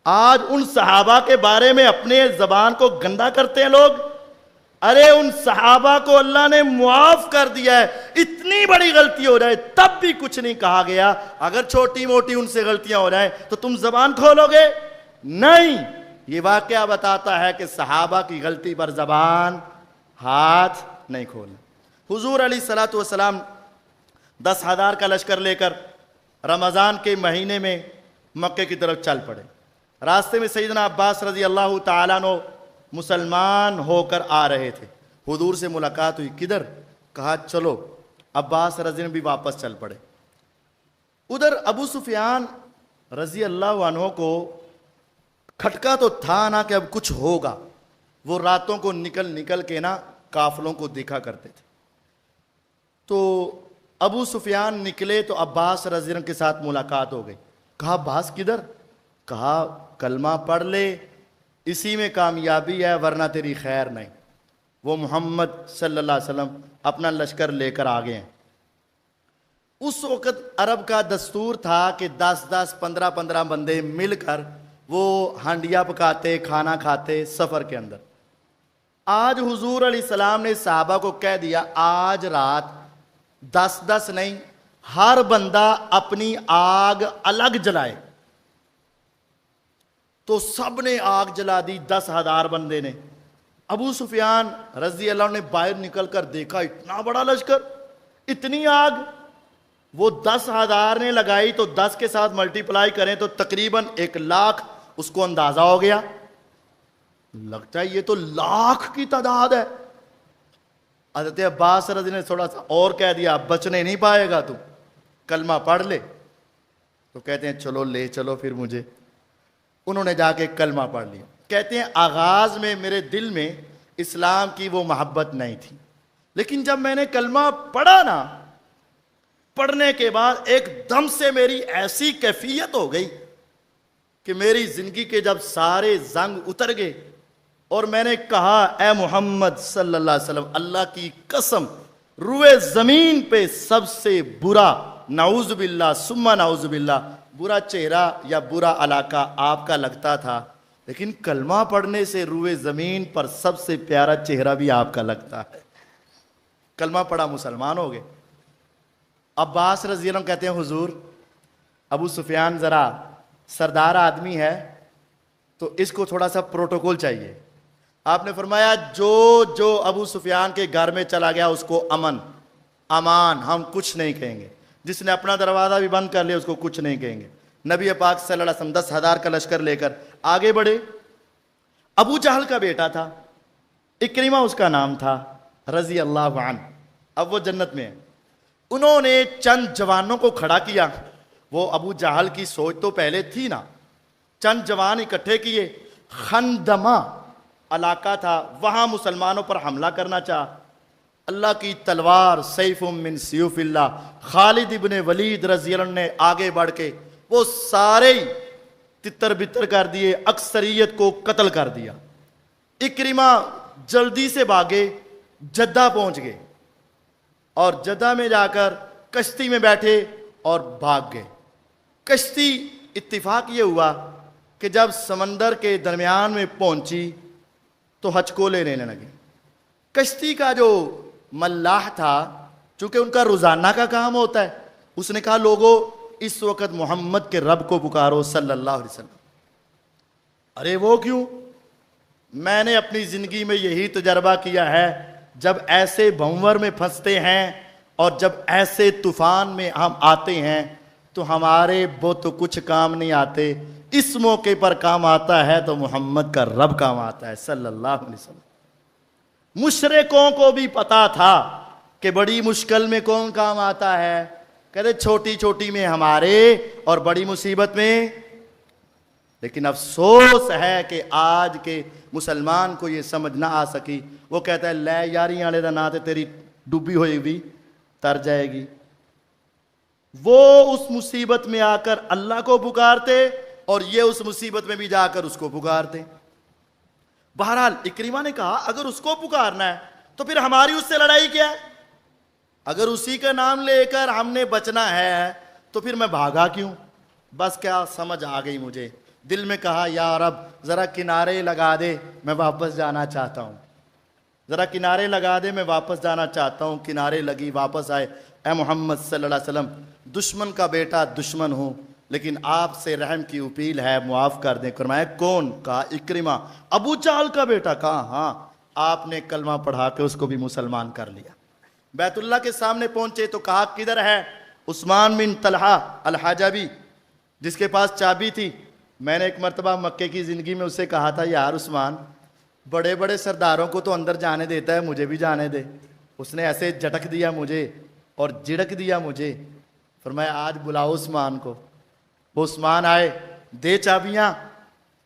Speaker 1: آج ان صحابہ کے بارے میں اپنے زبان کو گندا کرتے ہیں لوگ. ارے ان صحابہ کو اللہ نے معاف کر دیا ہے، اتنی بڑی غلطی ہو جائے تب بھی کچھ نہیں کہا گیا. اگر چھوٹی موٹی ان سے غلطیاں ہو جائیں تو تم زبان کھولو گے؟ نہیں. یہ واقعہ بتاتا ہے کہ صحابہ کی غلطی پر زبان ہاتھ نہیں کھولنا. حضور علیہ الصلوۃ والسلام 10,000 کا لشکر لے کر رمضان کے مہینے میں مکے کی طرف چل پڑے. راستے میں سیدنا عباس رضی اللہ تعالیٰ عنہ مسلمان ہو کر آ رہے تھے. حضور سے ملاقات ہوئی. کدھر؟ کہا چلو. عباس رضی اللہ بھی واپس چل پڑے. ادھر ابو سفیان رضی اللہ عنہ کو کھٹکا تو تھا نا کہ اب کچھ ہوگا. وہ راتوں کو نکل کے نا قافلوں کو دیکھا کرتے تھے. تو ابو سفیان نکلے تو عباس رضی اللہ کے ساتھ ملاقات ہو گئی. کہا عباس کدھر؟ کہا کلمہ پڑھ لے، اسی میں کامیابی ہے ورنہ تیری خیر نہیں. وہ محمد صلی اللہ علیہ وسلم اپنا لشکر لے کر آگے ہیں. اس وقت عرب کا دستور تھا کہ 10 15 بندے مل کر وہ ہانڈیاں پکاتے، کھانا کھاتے سفر کے اندر. آج حضور علیہ السلام نے صحابہ کو کہہ دیا آج رات 10 نہیں، ہر بندہ اپنی آگ الگ جلائے. تو سب نے آگ جلا دی، 10,000 بندے نے. ابو سفیان رضی اللہ عنہ نے باہر نکل کر دیکھا اتنا بڑا لشکر، اتنی آگ. وہ 10,000 نے لگائی تو 10 کے ساتھ ملٹی پلائی کریں تو تقریباً 1,00,000 اس کو اندازہ ہو گیا. لگتا ہے یہ تو لاکھ کی تعداد ہے. حضرت عباس رضی نے تھوڑا سا اور کہہ دیا بچنے نہیں پائے گا، تو کلمہ پڑھ لے. تو کہتے ہیں چلو لے چلو پھر مجھے. انہوں نے جا کے کلمہ پڑھ لیا. کہتے ہیں آغاز میں میرے دل میں اسلام کی وہ محبت نہیں تھی، لیکن جب میں نے کلمہ پڑھا نا، پڑھنے کے بعد ایک دم سے میری ایسی کیفیت ہو گئی کہ میری زندگی کے جب سارے زنگ اتر گئے اور میں نے کہا اے محمد صلی اللہ علیہ وسلم، اللہ کی قسم روئے زمین پہ سب سے برا، نعوذ باللہ ثم نعوذ باللہ، برا چہرہ یا برا علاقہ آپ کا لگتا تھا، لیکن کلمہ پڑھنے سے روئے زمین پر سب سے پیارا چہرہ بھی آپ کا لگتا ہے. کلمہ پڑھا مسلمان ہو گئے. عباس رضی اللہ عنہ کہتے ہیں حضور ابو سفیان ذرا سردار آدمی ہے تو اس کو تھوڑا سا پروٹوکول چاہیے. آپ نے فرمایا جو ابو سفیان کے گھر میں چلا گیا اس کو امان، ہم کچھ نہیں کہیں گے. جس نے اپنا دروازہ بھی بند کر لیا اس کو کچھ نہیں کہیں گے. نبی پاک صلی اللہ علیہ وسلم 10,000 کا لشکر لے کر آگے بڑھے. ابو جہل کا بیٹا تھا، اکرمہ اس کا نام تھا رضی اللہ عنہ. اب وہ جنت میں ہے. انہوں نے چند جوانوں کو کھڑا کیا. وہ ابو جہل کی سوچ تو پہلے تھی نا. چند جوان اکٹھے کیے. خندمہ علاقہ تھا، وہاں مسلمانوں پر حملہ کرنا چاہا. اللہ کی تلوار سیف من سیوف اللہ، خالد ابن ولید رضی اللہ عنہ نے آگے بڑھ کے وہ سارے تتر بتر کر دیے، اکثریت کو قتل کر دیا. اکرمہ جلدی سے بھاگے، جدہ پہنچ گئے اور جدہ میں جا کر کشتی میں بیٹھے اور بھاگ گئے. کشتی اتفاق یہ ہوا کہ جب سمندر کے درمیان میں پہنچی تو ہچکولے لینے لگے. کشتی کا جو ملاح تھا، چونکہ ان کا روزانہ کا کام ہوتا ہے، اس نے کہا لوگوں اس وقت محمد کے رب کو پکارو صلی اللہ علیہ وسلم. ارے وہ کیوں؟ میں نے اپنی زندگی میں یہی تجربہ کیا ہے، جب ایسے بھنور میں پھنستے ہیں اور جب ایسے طوفان میں ہم آتے ہیں تو ہمارے بت کچھ کام نہیں آتے، اس موقع پر کام آتا ہے تو محمد کا رب کام آتا ہے صلی اللہ علیہ وسلم۔ مشرکوں کو بھی پتا تھا کہ بڑی مشکل میں کون کام آتا ہے، کہتے چھوٹی چھوٹی میں ہمارے اور بڑی مصیبت میں۔ لیکن افسوس ہے کہ آج کے مسلمان کو یہ سمجھ نہ آ سکی، وہ کہتا ہے لے یاری والے دا نا تے تیری ڈوبی ہوئی بھی تر جائے گی۔ وہ اس مصیبت میں آ کر اللہ کو پکارتے اور یہ اس مصیبت میں بھی جا کر اس کو پکارتے۔ بہرحال اکرمہ نے کہا اگر اس کو پکارنا ہے تو پھر ہماری اس سے لڑائی کیا ہے؟ اگر اسی کا نام لے کر ہم نے بچنا ہے تو پھر میں بھاگا کیوں؟ بس کیا سمجھ آ گئی مجھے، دل میں کہا یا رب ذرا کنارے لگا دے، میں واپس جانا چاہتا ہوں، ذرا کنارے لگا دے، میں واپس جانا چاہتا ہوں۔ کنارے لگی، واپس آئے۔ اے محمد صلی اللہ علیہ وسلم، دشمن کا بیٹا دشمن ہوں لیکن آپ سے رحم کی اپیل ہے، معاف کر دیں۔ فرمایا کون؟ کہا اکرمہ۔ ابو جہل کا بیٹا؟ کہا ہاں۔ آپ نے کلمہ پڑھا کے اس کو بھی مسلمان کر لیا۔ بیت اللہ کے سامنے پہنچے تو کہا کدھر ہے عثمان بن طلحہ الحجبی، جس کے پاس چابی تھی؟ میں نے ایک مرتبہ مکے کی زندگی میں اسے کہا تھا یار عثمان، بڑے بڑے سرداروں کو تو اندر جانے دیتا ہے، مجھے بھی جانے دے۔ اس نے ایسے جھٹک دیا مجھے اور جھڑک دیا مجھے۔ فرمایا آج بلاؤ عثمان کو۔ وہ عثمان آئے، دے چابیاں۔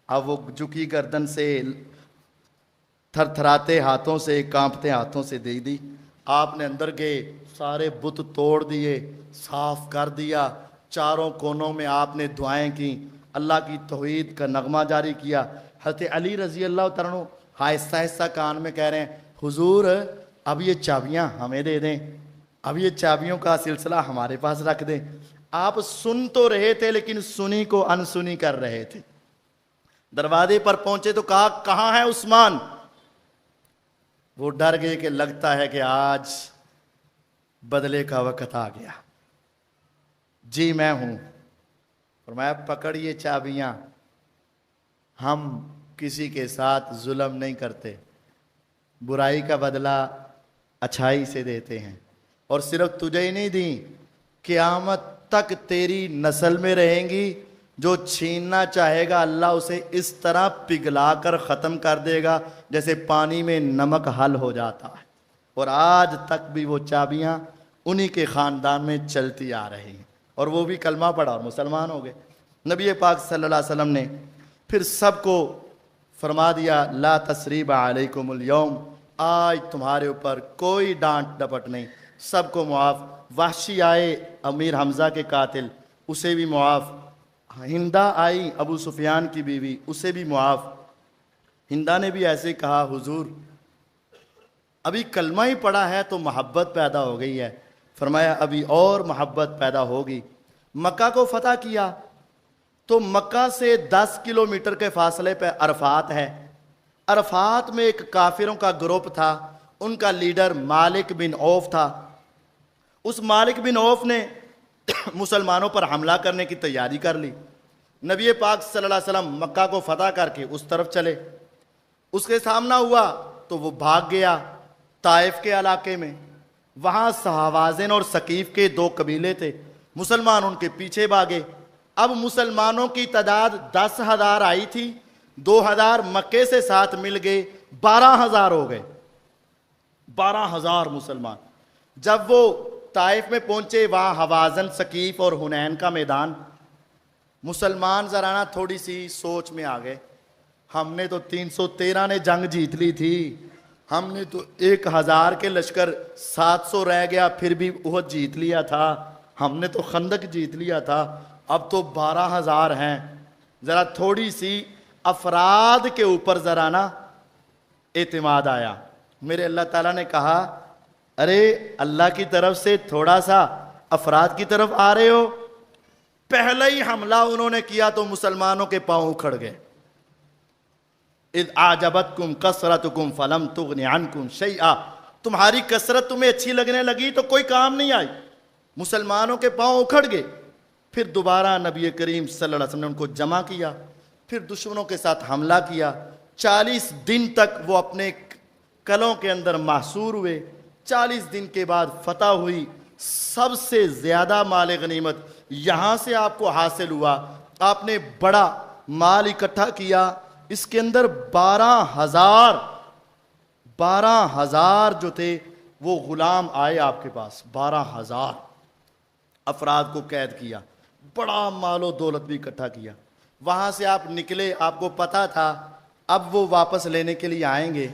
Speaker 1: اب وہ جھکی گردن سے، تھر تھراتے ہاتھوں سے، کانپتے ہاتھوں سے دے دی۔ آپ نے اندر گئے، سارے بت توڑ دیے، صاف کر دیا، چاروں کونوں میں آپ نے دعائیں کی، اللہ کی توحید کا نغمہ جاری کیا۔ حضرت علی رضی اللہ تعالیٰ عنہ آہستہ آہستہ کان میں کہہ رہے ہیں حضور اب یہ چابیاں ہمیں دے دیں، اب یہ چابیوں کا سلسلہ ہمارے پاس رکھ دیں۔ آپ سن تو رہے تھے لیکن سنی کو انسنی کر رہے تھے۔ دروازے پر پہنچے تو کہا کہاں ہے عثمان؟ وہ ڈر گئے کہ لگتا ہے کہ آج بدلے کا وقت آ گیا۔ جی میں ہوں۔ فرمایا پکڑیے چابیاں، ہم کسی کے ساتھ ظلم نہیں کرتے، برائی کا بدلہ اچھائی سے دیتے ہیں، اور صرف تجھے ہی نہیں دیں، قیامت تک تیری نسل میں رہیں گی، جو چھیننا چاہے گا اللہ اسے اس طرح پگھلا کر ختم کر دے گا جیسے پانی میں نمک حل ہو جاتا ہے۔ اور آج تک بھی وہ چابیاں انہی کے خاندان میں چلتی آ رہی ہیں، اور وہ بھی کلمہ پڑھا اور مسلمان ہو گئے۔ نبی پاک صلی اللہ علیہ وسلم نے پھر سب کو فرما دیا لا تثریب علیکم اليوم، آج تمہارے اوپر کوئی ڈانٹ ڈپٹ نہیں، سب کو معاف۔ وحشی آئے امیر حمزہ کے قاتل، اسے بھی معاف۔ ہندہ آئی ابو سفیان کی بیوی، اسے بھی معاف۔ ہندہ نے بھی ایسے کہا حضور ابھی کلمہ ہی پڑھا ہے تو محبت پیدا ہو گئی ہے۔ فرمایا ابھی اور محبت پیدا ہوگی۔ مکہ کو فتح کیا تو مکہ سے 10 کلومیٹر کے فاصلے پہ عرفات ہے۔ عرفات میں ایک کافروں کا گروپ تھا، ان کا لیڈر مالک بن عوف تھا۔ اس مالک بن عوف نے مسلمانوں پر حملہ کرنے کی تیاری کر لی۔ نبی پاک صلی اللہ علیہ وسلم مکہ کو فتح کر کے اس طرف چلے، اس کے سامنا ہوا تو وہ بھاگ گیا طائف کے علاقے میں۔ وہاں صحوازن اور ثقیف کے 2 قبیلے تھے، مسلمان ان کے پیچھے بھاگے۔ اب مسلمانوں کی تعداد 10,000 آئی تھی، 2,000 مکے سے ساتھ مل گئے، 12,000 ہو گئے، 12,000 مسلمان۔ جب وہ طائف میں پہنچے وہاں حوازن، ثقیف اور حنین کا میدان، مسلمان ذرا نا تھوڑی سی سوچ میں آ گئے، ہم نے تو 313 نے جنگ جیت لی تھی، ہم نے تو 1,000 کے لشکر 700 رہ گیا پھر بھی احد جیت لیا تھا، ہم نے تو خندق جیت لیا تھا، اب تو 12,000 ہیں۔ ذرا تھوڑی سی افراد کے اوپر ذرا نا اعتماد آیا۔ میرے اللہ تعالیٰ نے کہا ارے اللہ کی طرف سے تھوڑا سا افراد کی طرف آ رہے ہو۔ پہلا ہی حملہ انہوں نے کیا تو مسلمانوں کے پاؤں اکھڑ گئے۔ اذ اعجبتکم کثرتکم فلم تغن عنکم شیئا، تمہاری کثرت تمہیں اچھی لگنے لگی تو کوئی کام نہیں آئی، مسلمانوں کے پاؤں اکھڑ گئے۔ پھر دوبارہ نبی کریم صلی اللہ علیہ وسلم نے ان کو جمع کیا، پھر دشمنوں کے ساتھ حملہ کیا۔ 40 دن تک وہ اپنے قلعوں کے اندر محصور ہوئے۔ 40 دن کے بعد فتح ہوئی، سب سے زیادہ مال غنیمت یہاں سے آپ کو حاصل ہوا. آپ نے بڑا مال اکٹھا کیا. اس کے اندر 12,000 جو تھے وہ غلام آئے آپ کے پاس. 12,000 افراد کو قید کیا. بڑا مال و دولت بھی اکٹھا کیا. وہاں سے آپ نکلے, آپ کو پتا تھا اب وہ واپس لینے کے لیے آئیں گے.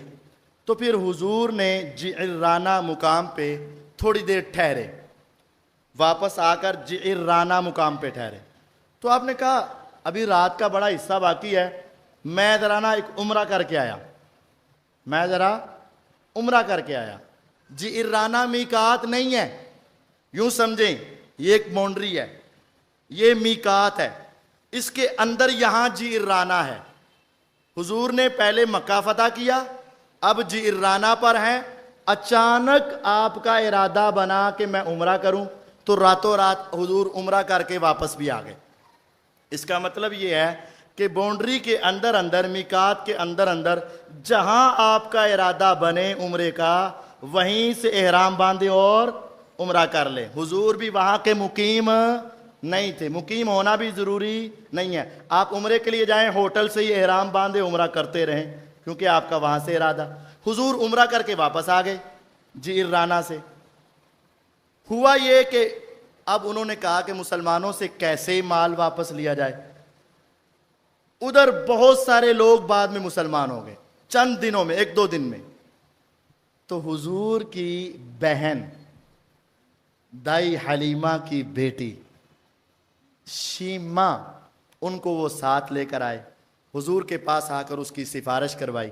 Speaker 1: تو پھر حضور نے جعرانہ مقام پہ تھوڑی دیر ٹھہرے. واپس آ کر جعرانہ مقام پہ ٹھہرے. تو آپ نے کہا ابھی رات کا بڑا حصہ باقی ہے, میں ذرا نا ایک عمرہ کر کے آیا. جعرانہ میقات نہیں ہے, یوں سمجھیں یہ ایک باؤنڈری ہے, یہ میقات ہے, اس کے اندر یہاں جعرانہ ہے. حضور نے پہلے مکہ فتح کیا, اب جعرانہ پر ہیں. اچانک آپ کا ارادہ بنا کہ میں عمرہ کروں, تو راتوں رات حضور عمرہ کر کے واپس بھی آ گئے. اس کا مطلب یہ ہے کہ باؤنڈری کے اندر میقات کے اندر جہاں آپ کا ارادہ بنے عمرے کا, وہیں سے احرام باندھے اور عمرہ کر لیں. حضور بھی وہاں کے مقیم نہیں تھے, مقیم ہونا بھی ضروری نہیں ہے. آپ عمرے کے لیے جائیں ہوٹل سے ہی احرام باندھے عمرہ کرتے رہیں, کیونکہ آپ کا وہاں سے ارادہ. حضور عمرہ کر کے واپس آ گئے جعرانہ سے. ہوا یہ کہ اب انہوں نے کہا کہ مسلمانوں سے کیسے مال واپس لیا جائے. ادھر بہت سارے لوگ بعد میں مسلمان ہو گئے, چند دنوں میں, 1-2 دن میں. تو حضور کی بہن دائی حلیمہ کی بیٹی شیمہ, ان کو وہ ساتھ لے کر آئے. حضور کے پاس آ کر اس کی سفارش کروائی.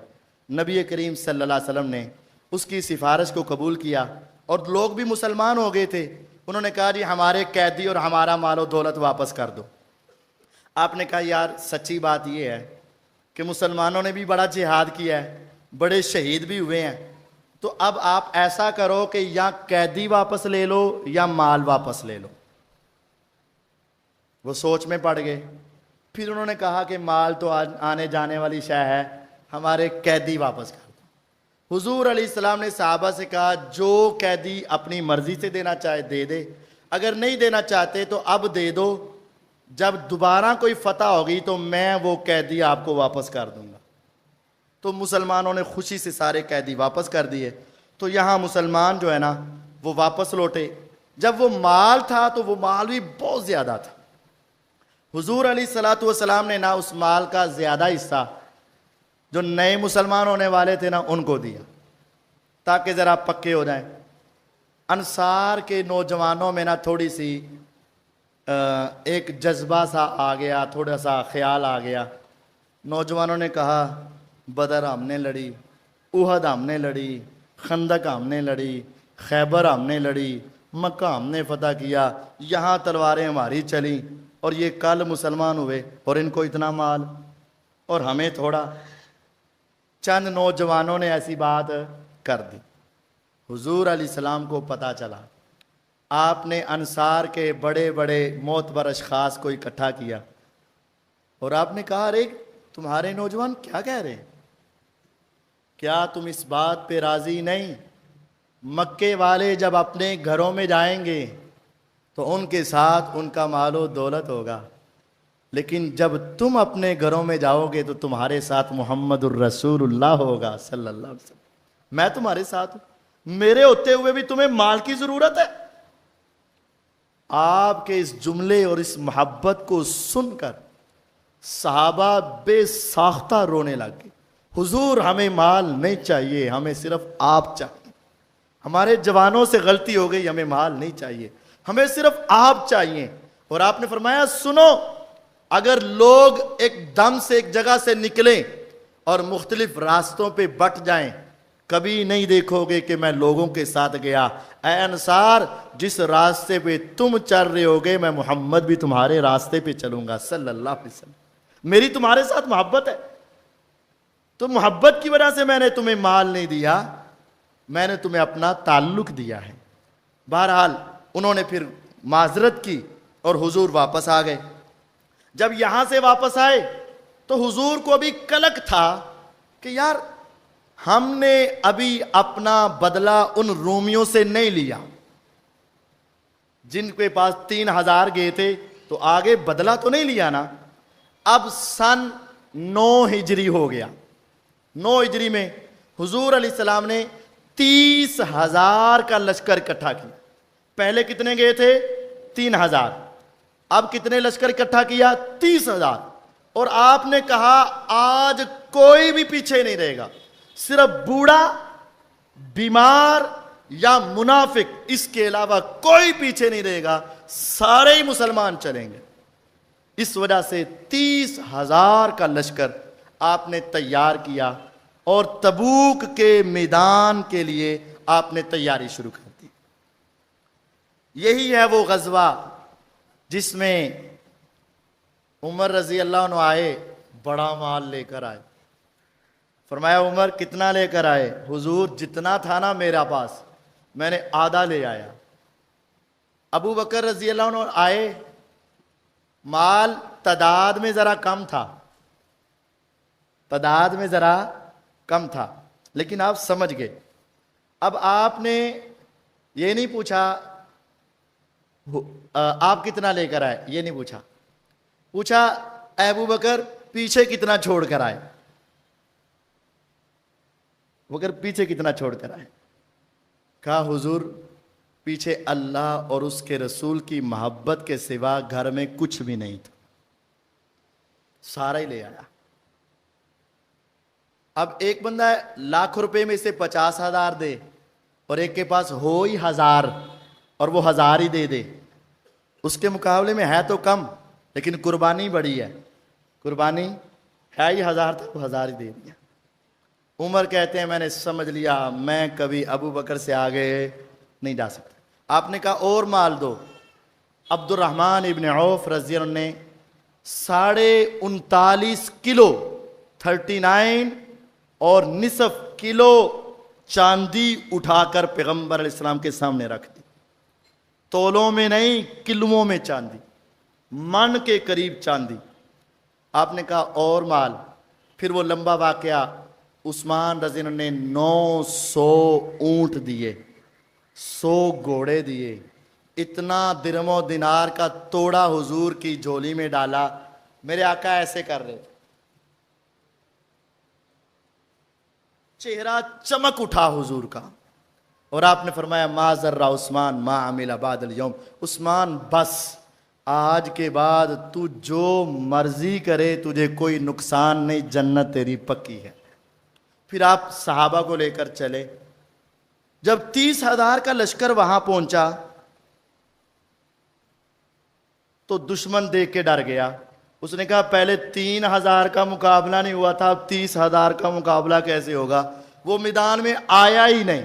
Speaker 1: نبی کریم صلی اللہ علیہ وسلم نے اس کی سفارش کو قبول کیا, اور لوگ بھی مسلمان ہو گئے تھے. انہوں نے کہا جی ہمارے قیدی اور ہمارا مال و دولت واپس کر دو. آپ نے کہا یار سچی بات یہ ہے کہ مسلمانوں نے بھی بڑا جہاد کیا ہے, بڑے شہید بھی ہوئے ہیں, تو اب آپ ایسا کرو کہ یا قیدی واپس لے لو یا مال واپس لے لو. وہ سوچ میں پڑ گئے. پھر انہوں نے کہا کہ مال تو آنے جانے والی شے ہے, ہمارے قیدی واپس کر دو. حضور علیہ السلام نے صحابہ سے کہا جو قیدی اپنی مرضی سے دینا چاہے دے دے, اگر نہیں دینا چاہتے تو اب دے دو, جب دوبارہ کوئی فتح ہوگی تو میں وہ قیدی آپ کو واپس کر دوں گا. تو مسلمانوں نے خوشی سے سارے قیدی واپس کر دیے. تو یہاں مسلمان جو ہے نا وہ واپس لوٹے. جب وہ مال تھا تو وہ مال بھی بہت زیادہ تھا. حضور علیہ الصلوۃ والسلام نے نا اس مال کا زیادہ حصہ جو نئے مسلمان ہونے والے تھے نا ان کو دیا, تاکہ ذرا پکے ہو جائیں. انصار کے نوجوانوں میں نا تھوڑی سی ایک جذبہ سا آ گیا, تھوڑا سا خیال آ گیا. نوجوانوں نے کہا بدر ہم نے لڑی, احد ہم نے لڑی, خندق ہم نے لڑی, خیبر ہم نے لڑی, مکہ ہم نے فتح کیا, یہاں تلواریں ہماری چلیں, اور یہ کل مسلمان ہوئے اور ان کو اتنا مال اور ہمیں تھوڑا. چند نوجوانوں نے ایسی بات کر دی. حضور علیہ السلام کو پتہ چلا. آپ نے انصار کے بڑے بڑے معتبر اشخاص کو اکٹھا کیا اور آپ نے کہا ارے تمہارے نوجوان کیا کہہ رہے ہیں, کیا تم اس بات پہ راضی نہیں؟ مکے والے جب اپنے گھروں میں جائیں گے تو ان کے ساتھ ان کا مال و دولت ہوگا, لیکن جب تم اپنے گھروں میں جاؤ گے تو تمہارے ساتھ محمد الرسول اللہ ہوگا صلی اللہ علیہ وسلم. میں تمہارے ساتھ ہوں, میرے ہوتے ہوئے بھی تمہیں مال کی ضرورت ہے. آپ کے اس جملے اور اس محبت کو سن کر صحابہ بے ساختہ رونے لگ گئے. حضور ہمیں مال نہیں چاہیے, ہمیں صرف آپ چاہیے. ہمارے جوانوں سے غلطی ہو گئی, ہمیں مال نہیں چاہیے, ہمیں صرف آپ چاہیے. اور آپ نے فرمایا سنو, اگر لوگ ایک دم سے ایک جگہ سے نکلیں اور مختلف راستوں پہ بٹ جائیں, کبھی نہیں دیکھو گے کہ میں لوگوں کے ساتھ گیا. اے انصار, جس راستے پہ تم چل رہے ہوگے میں محمد بھی تمہارے راستے پہ چلوں گا صلی اللہ علیہ وسلم. میری تمہارے ساتھ محبت ہے, تو محبت کی وجہ سے میں نے تمہیں مال نہیں دیا, میں نے تمہیں اپنا تعلق دیا ہے. بہرحال انہوں نے پھر معذرت کی اور حضور واپس آ گئے. جب یہاں سے واپس آئے تو حضور کو ابھی کلک تھا کہ یار ہم نے ابھی اپنا بدلہ ان رومیوں سے نہیں لیا, جن کے پاس 3000 گئے تھے تو آگے بدلہ تو نہیں لیا نا. اب سن 9 ہجری ہو گیا. 9 ہجری میں حضور علیہ السلام نے 30,000 کا لشکر اکٹھا کیا. پہلے کتنے گئے تھے؟ 3,000. اب کتنے لشکر اکٹھا کیا؟ 30,000. اور آپ نے کہا آج کوئی بھی پیچھے نہیں رہے گا, صرف بوڑھا, بیمار یا منافق, اس کے علاوہ کوئی پیچھے نہیں رہے گا, سارے ہی مسلمان چلیں گے. اس وجہ سے 30,000 کا لشکر آپ نے تیار کیا اور تبوک کے میدان کے لیے آپ نے تیاری شروع کر دی. یہی ہے وہ غزوہ جس میں عمر رضی اللہ عنہ آئے, بڑا مال لے کر آئے. فرمایا عمر کتنا لے کر آئے؟ حضور جتنا تھا نا میرا پاس میں نے آدھا لے آیا. ابو بکر رضی اللہ عنہ آئے, مال تعداد میں ذرا کم تھا, تعداد میں ذرا کم تھا, لیکن آپ سمجھ گئے. اب آپ نے یہ نہیں پوچھا آپ کتنا لے کر آئے, یہ نہیں پوچھا. پوچھا اے ابو بکر پیچھے کتنا چھوڑ کر آئے, بکر پیچھے کتنا چھوڑ کر آئے. کہا حضور پیچھے اللہ اور اس کے رسول کی محبت کے سوا گھر میں کچھ بھی نہیں تھا, سارا ہی لے آیا. اب ایک بندہ لاکھ روپے میں سے 50,000 دے اور ایک کے پاس ہو ہی 1000 اور وہ 1000 ہی دے دے, اس کے مقابلے میں ہے تو کم لیکن قربانی بڑی ہے. قربانی ہے ہی 1000 تھا, وہ 1000 ہی دے دیا. عمر کہتے ہیں میں نے سمجھ لیا میں کبھی ابو بکر سے آگے نہیں جا سکتا. آپ نے کہا اور مال دو. عبد الرحمن ابن عوف رضی اللہ عنہ نے 39.5 کلو 39 اور نصف کلو چاندی اٹھا کر پیغمبر علیہ السلام کے سامنے رکھ دی. تولوں میں نہیں, کلووں میں چاندی, من کے قریب چاندی. آپ نے کہا اور مال. پھر وہ لمبا واقعہ, عثمان رضی اللہ عنہ نے 900 اونٹ دیے, 100 گھوڑے دیے, اتنا درم و دینار کا توڑا حضور کی جھولی میں ڈالا. میرے آقا ایسے کر رہے تھے, چہرہ چمک اٹھا حضور کا, اور آپ نے فرمایا ما ذر عثمان ما عمل بعد اليوم. عثمان بس آج کے بعد تو جو مرضی کرے تجھے کوئی نقصان نہیں, جنت تیری پکی ہے. پھر آپ صحابہ کو لے کر چلے. جب 30,000 کا لشکر وہاں پہنچا تو دشمن دیکھ کے ڈر گیا. اس نے کہا پہلے 3,000 کا مقابلہ نہیں ہوا تھا, اب 30,000 کا مقابلہ کیسے ہوگا؟ وہ میدان میں آیا ہی نہیں.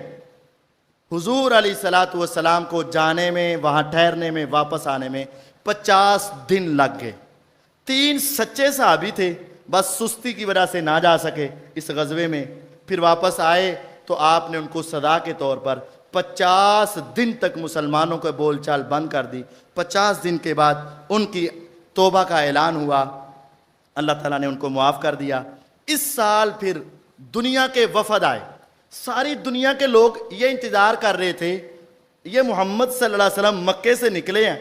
Speaker 1: حضور علیہ الصلوۃ والسلام کو جانے میں, وہاں ٹھہرنے میں, واپس آنے میں 50 دن لگ گئے. 3 سچے صحابی تھے, بس سستی کی وجہ سے نہ جا سکے اس غزوے میں. پھر واپس آئے تو آپ نے ان کو سزا کے طور پر 50 دن تک مسلمانوں کو بول چال بند کر دی. 50 دن کے بعد ان کی توبہ کا اعلان ہوا, اللہ تعالیٰ نے ان کو معاف کر دیا. اس سال پھر دنیا کے وفد آئے. ساری دنیا کے لوگ یہ انتظار کر رہے تھے, یہ محمد صلی اللہ علیہ وسلم مکے سے نکلے ہیں,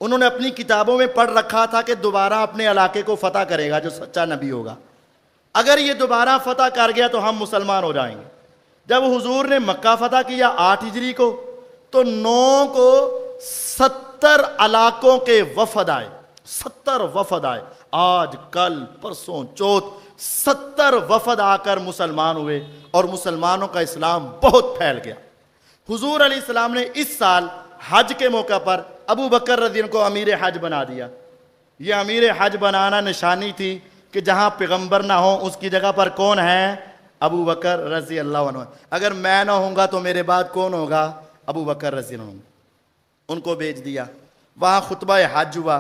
Speaker 1: انہوں نے اپنی کتابوں میں پڑھ رکھا تھا کہ دوبارہ اپنے علاقے کو فتح کرے گا جو سچا نبی ہوگا. اگر یہ دوبارہ فتح کر گیا تو ہم مسلمان ہو جائیں گے. جب حضور نے مکہ فتح کیا 8 ہجری کو, تو 9 کو 70 علاقوں کے وفد آئے. 70 وفد آئے, آج کل پرسوں چوتھ 70 وفد آ کر مسلمان ہوئے, اور مسلمانوں کا اسلام بہت پھیل گیا. حضور علیہ السلام نے اس سال حج کے موقع پر ابو بکر رضی اللہ عنہ کو امیر حج بنا دیا. یہ امیر حج بنانا نشانی تھی کہ جہاں پیغمبر نہ ہو اس کی جگہ پر کون ہے؟ ابو بکر رضی اللہ عنہ. اگر میں نہ ہوں گا تو میرے بعد کون ہوگا؟ ابو بکر رضی اللہ عنہ. ان کو بھیج دیا, وہاں خطبہ حج ہوا.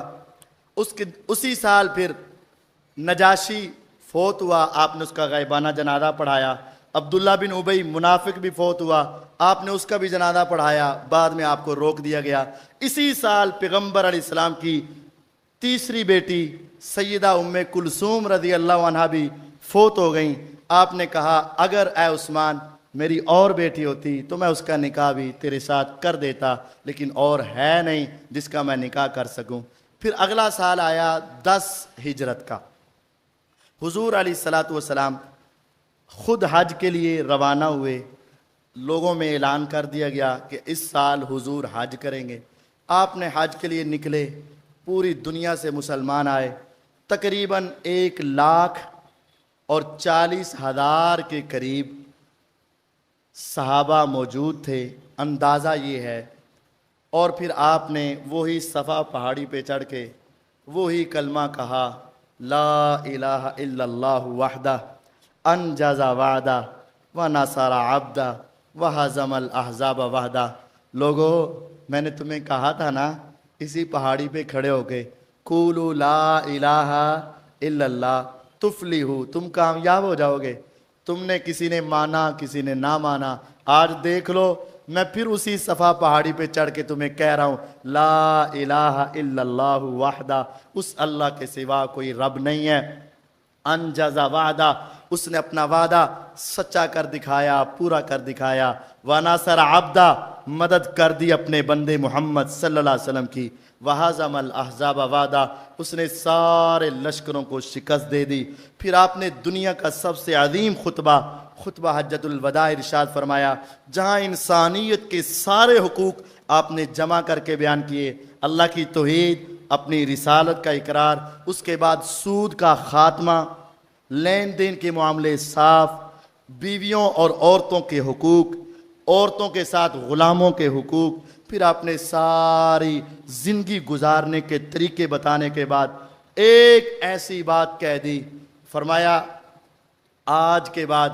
Speaker 1: اسی سال پھر نجاشی فوت ہوا, آپ نے اس کا غائبانہ جنازہ پڑھایا. عبداللہ بن ابی منافق بھی فوت ہوا, آپ نے اس کا بھی جنازہ پڑھایا, بعد میں آپ کو روک دیا گیا. اسی سال پیغمبر علیہ السلام کی تیسری بیٹی سیدہ ام کلثوم رضی اللہ عنہا بھی فوت ہو گئیں. آپ نے کہا اگر اے عثمان میری اور بیٹی ہوتی تو میں اس کا نکاح بھی تیرے ساتھ کر دیتا، لیکن اور ہے نہیں جس کا میں نکاح کر سکوں۔ پھر اگلا سال آیا 10 ہجرت کا، حضور علیہ الصلوۃ والسلام خود حج کے لیے روانہ ہوئے۔ لوگوں میں اعلان کر دیا گیا کہ اس سال حضور حج کریں گے۔ آپ نے حج کے لیے نکلے، پوری دنیا سے مسلمان آئے، تقریباً 1,40,000 کے قریب صحابہ موجود تھے، اندازہ یہ ہے۔ اور پھر آپ نے وہی صفا پہاڑی پہ چڑھ کے وہی کلمہ کہا، لا الہ الا اللہ وحدہ انجز وعدہ ونصر عبدہ وہزم الاحزاب وحدہ۔ لوگو، میں نے تمہیں کہا تھا نا اسی پہاڑی پہ کھڑے ہو کے قولوا لا الہ الا اللہ تفلحوا، تم کامیاب ہو جاؤ گے۔ تم نے کسی نے مانا کسی نے نہ مانا، آج دیکھ لو میں پھر اسی صفا پہاڑی پہ چڑھ کے تمہیں کہہ رہا ہوں لا الہ الا اللہ وحدہ، اس اللہ کے سوا کوئی رب نہیں ہے۔ انجز وعدہ، اس نے اپنا وعدہ سچا کر دکھایا، پورا کر دکھایا۔ ونصر عبدہ، مدد کر دی اپنے بندے محمد صلی اللہ علیہ وسلم کی۔ وہزم الاحزاب وعدہ، اس نے سارے لشکروں کو شکست دے دی۔ پھر آپ نے دنیا کا سب سے عظیم خطبہ حجۃ الوداع ارشاد فرمایا، جہاں انسانیت کے سارے حقوق آپ نے جمع کر کے بیان کیے، اللہ کی توحید، اپنی رسالت کا اقرار، اس کے بعد سود کا خاتمہ، لین دین کے معاملے صاف، بیویوں اور عورتوں کے حقوق، عورتوں کے ساتھ غلاموں کے حقوق، پھر آپ نے ساری زندگی گزارنے کے طریقے بتانے کے بعد ایک ایسی بات کہہ دی، فرمایا آج کے بعد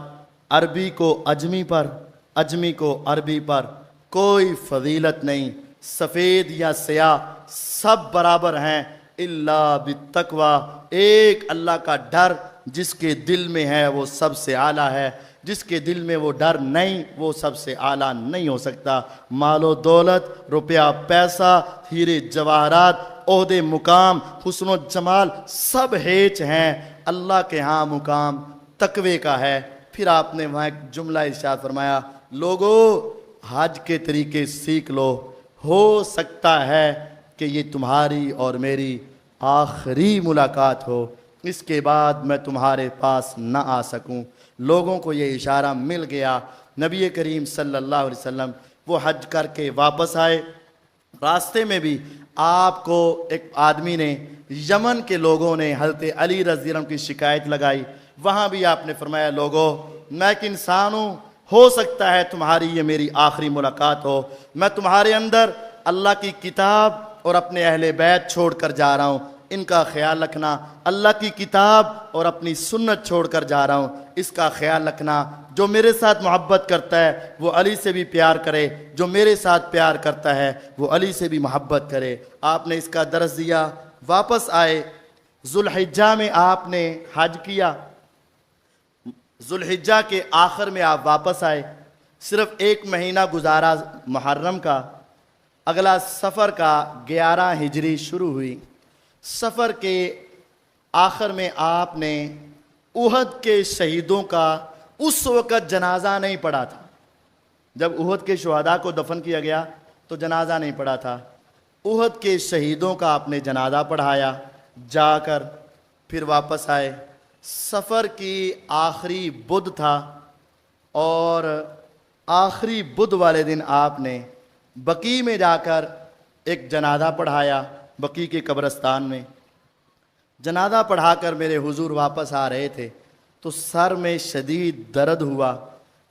Speaker 1: عربی کو اجمی پر، اجمی کو عربی پر کوئی فضیلت نہیں، سفید یا سیاہ سب برابر ہیں، الا بالتقوی، ایک اللہ کا ڈر جس کے دل میں ہے وہ سب سے اعلیٰ ہے، جس کے دل میں وہ ڈر نہیں وہ سب سے اعلیٰ نہیں ہو سکتا۔ مال و دولت، روپیہ پیسہ، ہیرے جواہرات، عہدے مقام، حسن و جمال سب ہیچ ہیں، اللہ کے ہاں مقام تقوی کا ہے۔ پھر آپ نے وہاں ایک جملہ ارشاد فرمایا، لوگو حج کے طریقے سیکھ لو، ہو سکتا ہے کہ یہ تمہاری اور میری آخری ملاقات ہو، اس کے بعد میں تمہارے پاس نہ آ سکوں۔ لوگوں کو یہ اشارہ مل گیا۔ نبی کریم صلی اللہ علیہ وسلم وہ حج کر کے واپس آئے، راستے میں بھی آپ کو ایک آدمی نے، یمن کے لوگوں نے حضرت علی رضی اللہ عنہ کی شکایت لگائی، وہاں بھی آپ نے فرمایا لوگو میں ایک انسان ہوں، ہو سکتا ہے تمہاری یہ میری آخری ملاقات ہو، میں تمہارے اندر اللہ کی کتاب اور اپنے اہل بیت چھوڑ کر جا رہا ہوں، ان کا خیال رکھنا، اللہ کی کتاب اور اپنی سنت چھوڑ کر جا رہا ہوں، اس کا خیال رکھنا۔ جو میرے ساتھ محبت کرتا ہے وہ علی سے بھی پیار کرے، جو میرے ساتھ پیار کرتا ہے وہ علی سے بھی محبت کرے۔ آپ نے اس کا درس دیا، واپس آئے، ذوالحجہ میں آپ نے حج کیا، ذوالحجہ کے آخر میں آپ واپس آئے، صرف 1 مہینہ گزارا محرم کا، اگلا سفر کا 11 ہجری شروع ہوئی۔ سفر کے آخر میں آپ نے احد کے شہیدوں کا اس وقت جنازہ نہیں پڑھا تھا، جب احد کے شہداء کو دفن کیا گیا تو جنازہ نہیں پڑھا تھا، احد کے شہیدوں کا آپ نے جنازہ پڑھایا جا کر، پھر واپس آئے۔ سفر کی آخری بدھ تھا اور آخری بدھ والے دن آپ نے بقیع میں جا کر ایک جنازہ پڑھایا، بقیع کے قبرستان میں جنازہ پڑھا کر میرے حضور واپس آ رہے تھے تو سر میں شدید درد ہوا،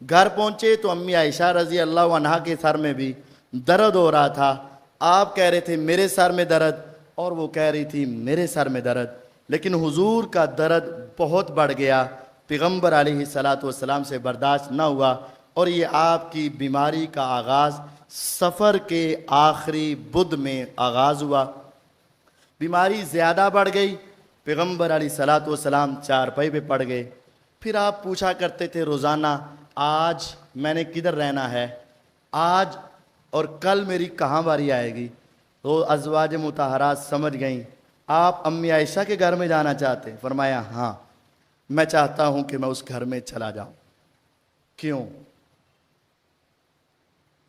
Speaker 1: گھر پہنچے تو امی عائشہ رضی اللہ عنہا کے سر میں بھی درد ہو رہا تھا، آپ کہہ رہے تھے میرے سر میں درد اور وہ کہہ رہی تھی میرے سر میں درد، لیکن حضور کا درد بہت بڑھ گیا، پیغمبر علیہ الصلوۃ والسلام سے برداشت نہ ہوا، اور یہ آپ کی بیماری کا آغاز سفر کے آخری بدھ میں آغاز ہوا۔ بیماری زیادہ بڑھ گئی، پیغمبر علیہ الصلوۃ والسلام چارپائی پہ پڑ گئے، پھر آپ پوچھا کرتے تھے روزانہ آج میں نے کدھر رہنا ہے، آج اور کل میری کہاں باری آئے گی؟ تو ازواج مطہرات سمجھ گئیں آپ امی عائشہ کے گھر میں جانا چاہتے ہیں، فرمایا ہاں میں چاہتا ہوں کہ میں اس گھر میں چلا جاؤں۔ کیوں؟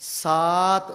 Speaker 1: 7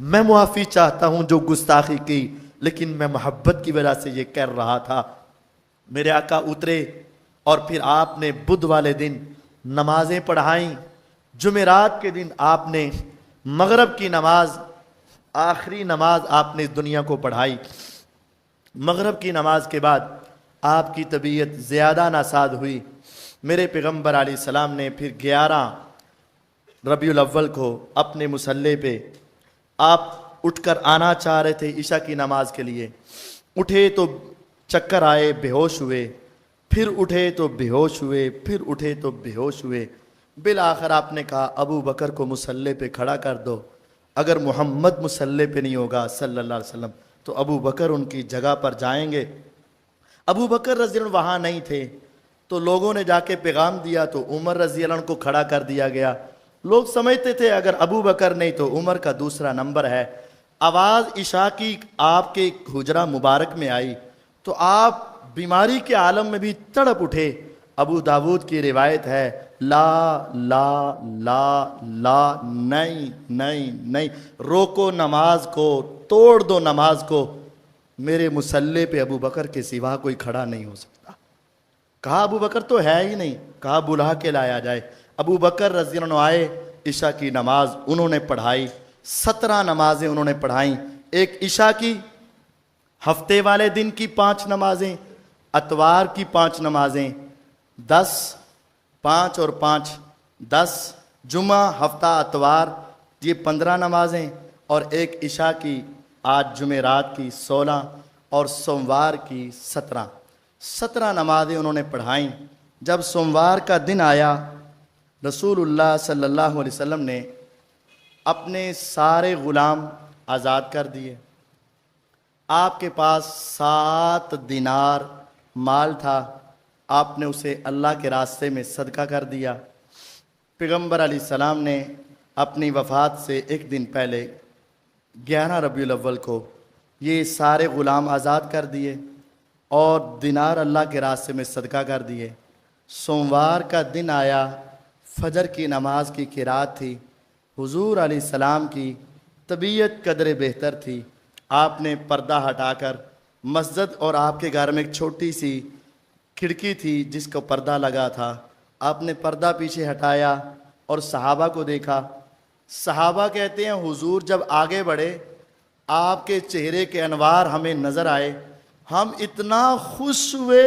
Speaker 1: میں معافی چاہتا ہوں جو گستاخی کی، لیکن میں محبت کی وجہ سے یہ کر رہا تھا۔ میرے آقا اترے اور پھر آپ نے بدھ والے دن نمازیں پڑھائیں، جمعرات کے دن آپ نے مغرب کی نماز، آخری نماز آپ نے اس دنیا کو پڑھائی۔ مغرب کی نماز کے بعد آپ کی طبیعت زیادہ ناساز ہوئی۔ میرے پیغمبر علیہ السلام نے پھر 11 ربیع الاول کو اپنے مصلی پہ آپ اٹھ کر آنا چاہ رہے تھے عشاء کی نماز کے لیے، اٹھے تو چکر آئے، بے ہوش ہوئے، پھر اٹھے تو بے ہوش ہوئے، پھر اٹھے تو بے ہوش ہوئے۔ بالآخر آپ نے کہا ابو بکر کو مصلی پہ کھڑا کر دو، اگر محمد مصلی پہ نہیں ہوگا صلی اللہ علیہ وسلم تو ابو بکر ان کی جگہ پر جائیں گے۔ ابو بکر رضی اللہ عنہ وہاں نہیں تھے تو لوگوں نے جا کے پیغام دیا تو عمر رضی اللہ عنہ کو کھڑا کر دیا گیا۔ لوگ سمجھتے تھے اگر ابو بکر نہیں تو عمر کا دوسرا نمبر ہے۔ آواز عشاء کی آپ کے حجرہ مبارک میں آئی تو آپ بیماری کے عالم میں بھی تڑپ اٹھے۔ ابو داود کی روایت ہے لا لا لا لا، نہیں نہیں نہیں، روکو نماز کو، توڑ دو نماز کو، میرے مصلی پہ ابو بکر کے سوا کوئی کھڑا نہیں ہو سکتا۔ کہا ابو بکر تو ہے ہی نہیں، کہا بلا کے لایا جائے۔ ابو بکر رضی اللہ عنہ آئے، عشاء کی نماز انہوں نے پڑھائی، 17 نمازیں انہوں نے پڑھائیں، ایک عشاء کی، ہفتے والے دن کی 5 نمازیں، اتوار کی 5 نمازیں، 10 5 اور 5 10، جمعہ ہفتہ اتوار یہ 15 نمازیں، اور ایک عشاء کی آج جمعرات کی 16 اور سوموار کی 17 نمازیں انہوں نے پڑھائیں۔ جب سوموار کا دن آیا رسول اللہ صلی اللہ علیہ وسلم نے اپنے سارے غلام آزاد کر دیے۔ آپ کے پاس 7 دینار مال تھا، آپ نے اسے اللہ کے راستے میں صدقہ کر دیا۔ پیغمبر علیہ السلام نے اپنی وفات سے ایک دن پہلے 11 ربیع الاول کو یہ سارے غلام آزاد کر دیے اور دینار اللہ کے راستے میں صدقہ کر دیے۔ سوموار کا دن آیا، فجر کی نماز کی قرات تھی، حضور علیہ السلام کی طبیعت قدر بہتر تھی۔ آپ نے پردہ ہٹا کر مسجد، اور آپ کے گھر میں ایک چھوٹی سی کھڑکی تھی جس کو پردہ لگا تھا، آپ نے پردہ پیچھے ہٹایا اور صحابہ کو دیکھا۔ صحابہ کہتے ہیں حضور جب آگے بڑھے آپ کے چہرے کے انوار ہمیں نظر آئے، ہم اتنا خوش ہوئے،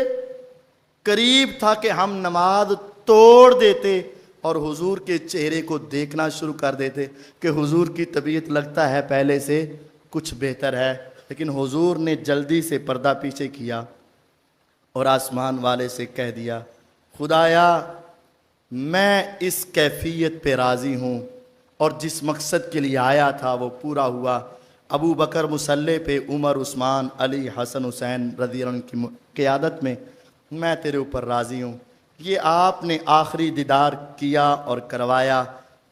Speaker 1: قریب تھا کہ ہم نماز توڑ دیتے اور حضور کے چہرے کو دیکھنا شروع کر دیتے کہ حضور کی طبیعت لگتا ہے پہلے سے کچھ بہتر ہے۔ لیکن حضور نے جلدی سے پردہ پیچھے کیا اور آسمان والے سے کہہ دیا خدایا میں اس کیفیت پہ راضی ہوں، اور جس مقصد کے لیے آیا تھا وہ پورا ہوا۔ ابو بکر مصلی پہ، عمر، عثمان، علی، حسن، حسین رضی اللہ عنہ کی قیادت میں تیرے اوپر راضی ہوں۔ یہ آپ نے آخری دیدار کیا اور کروایا،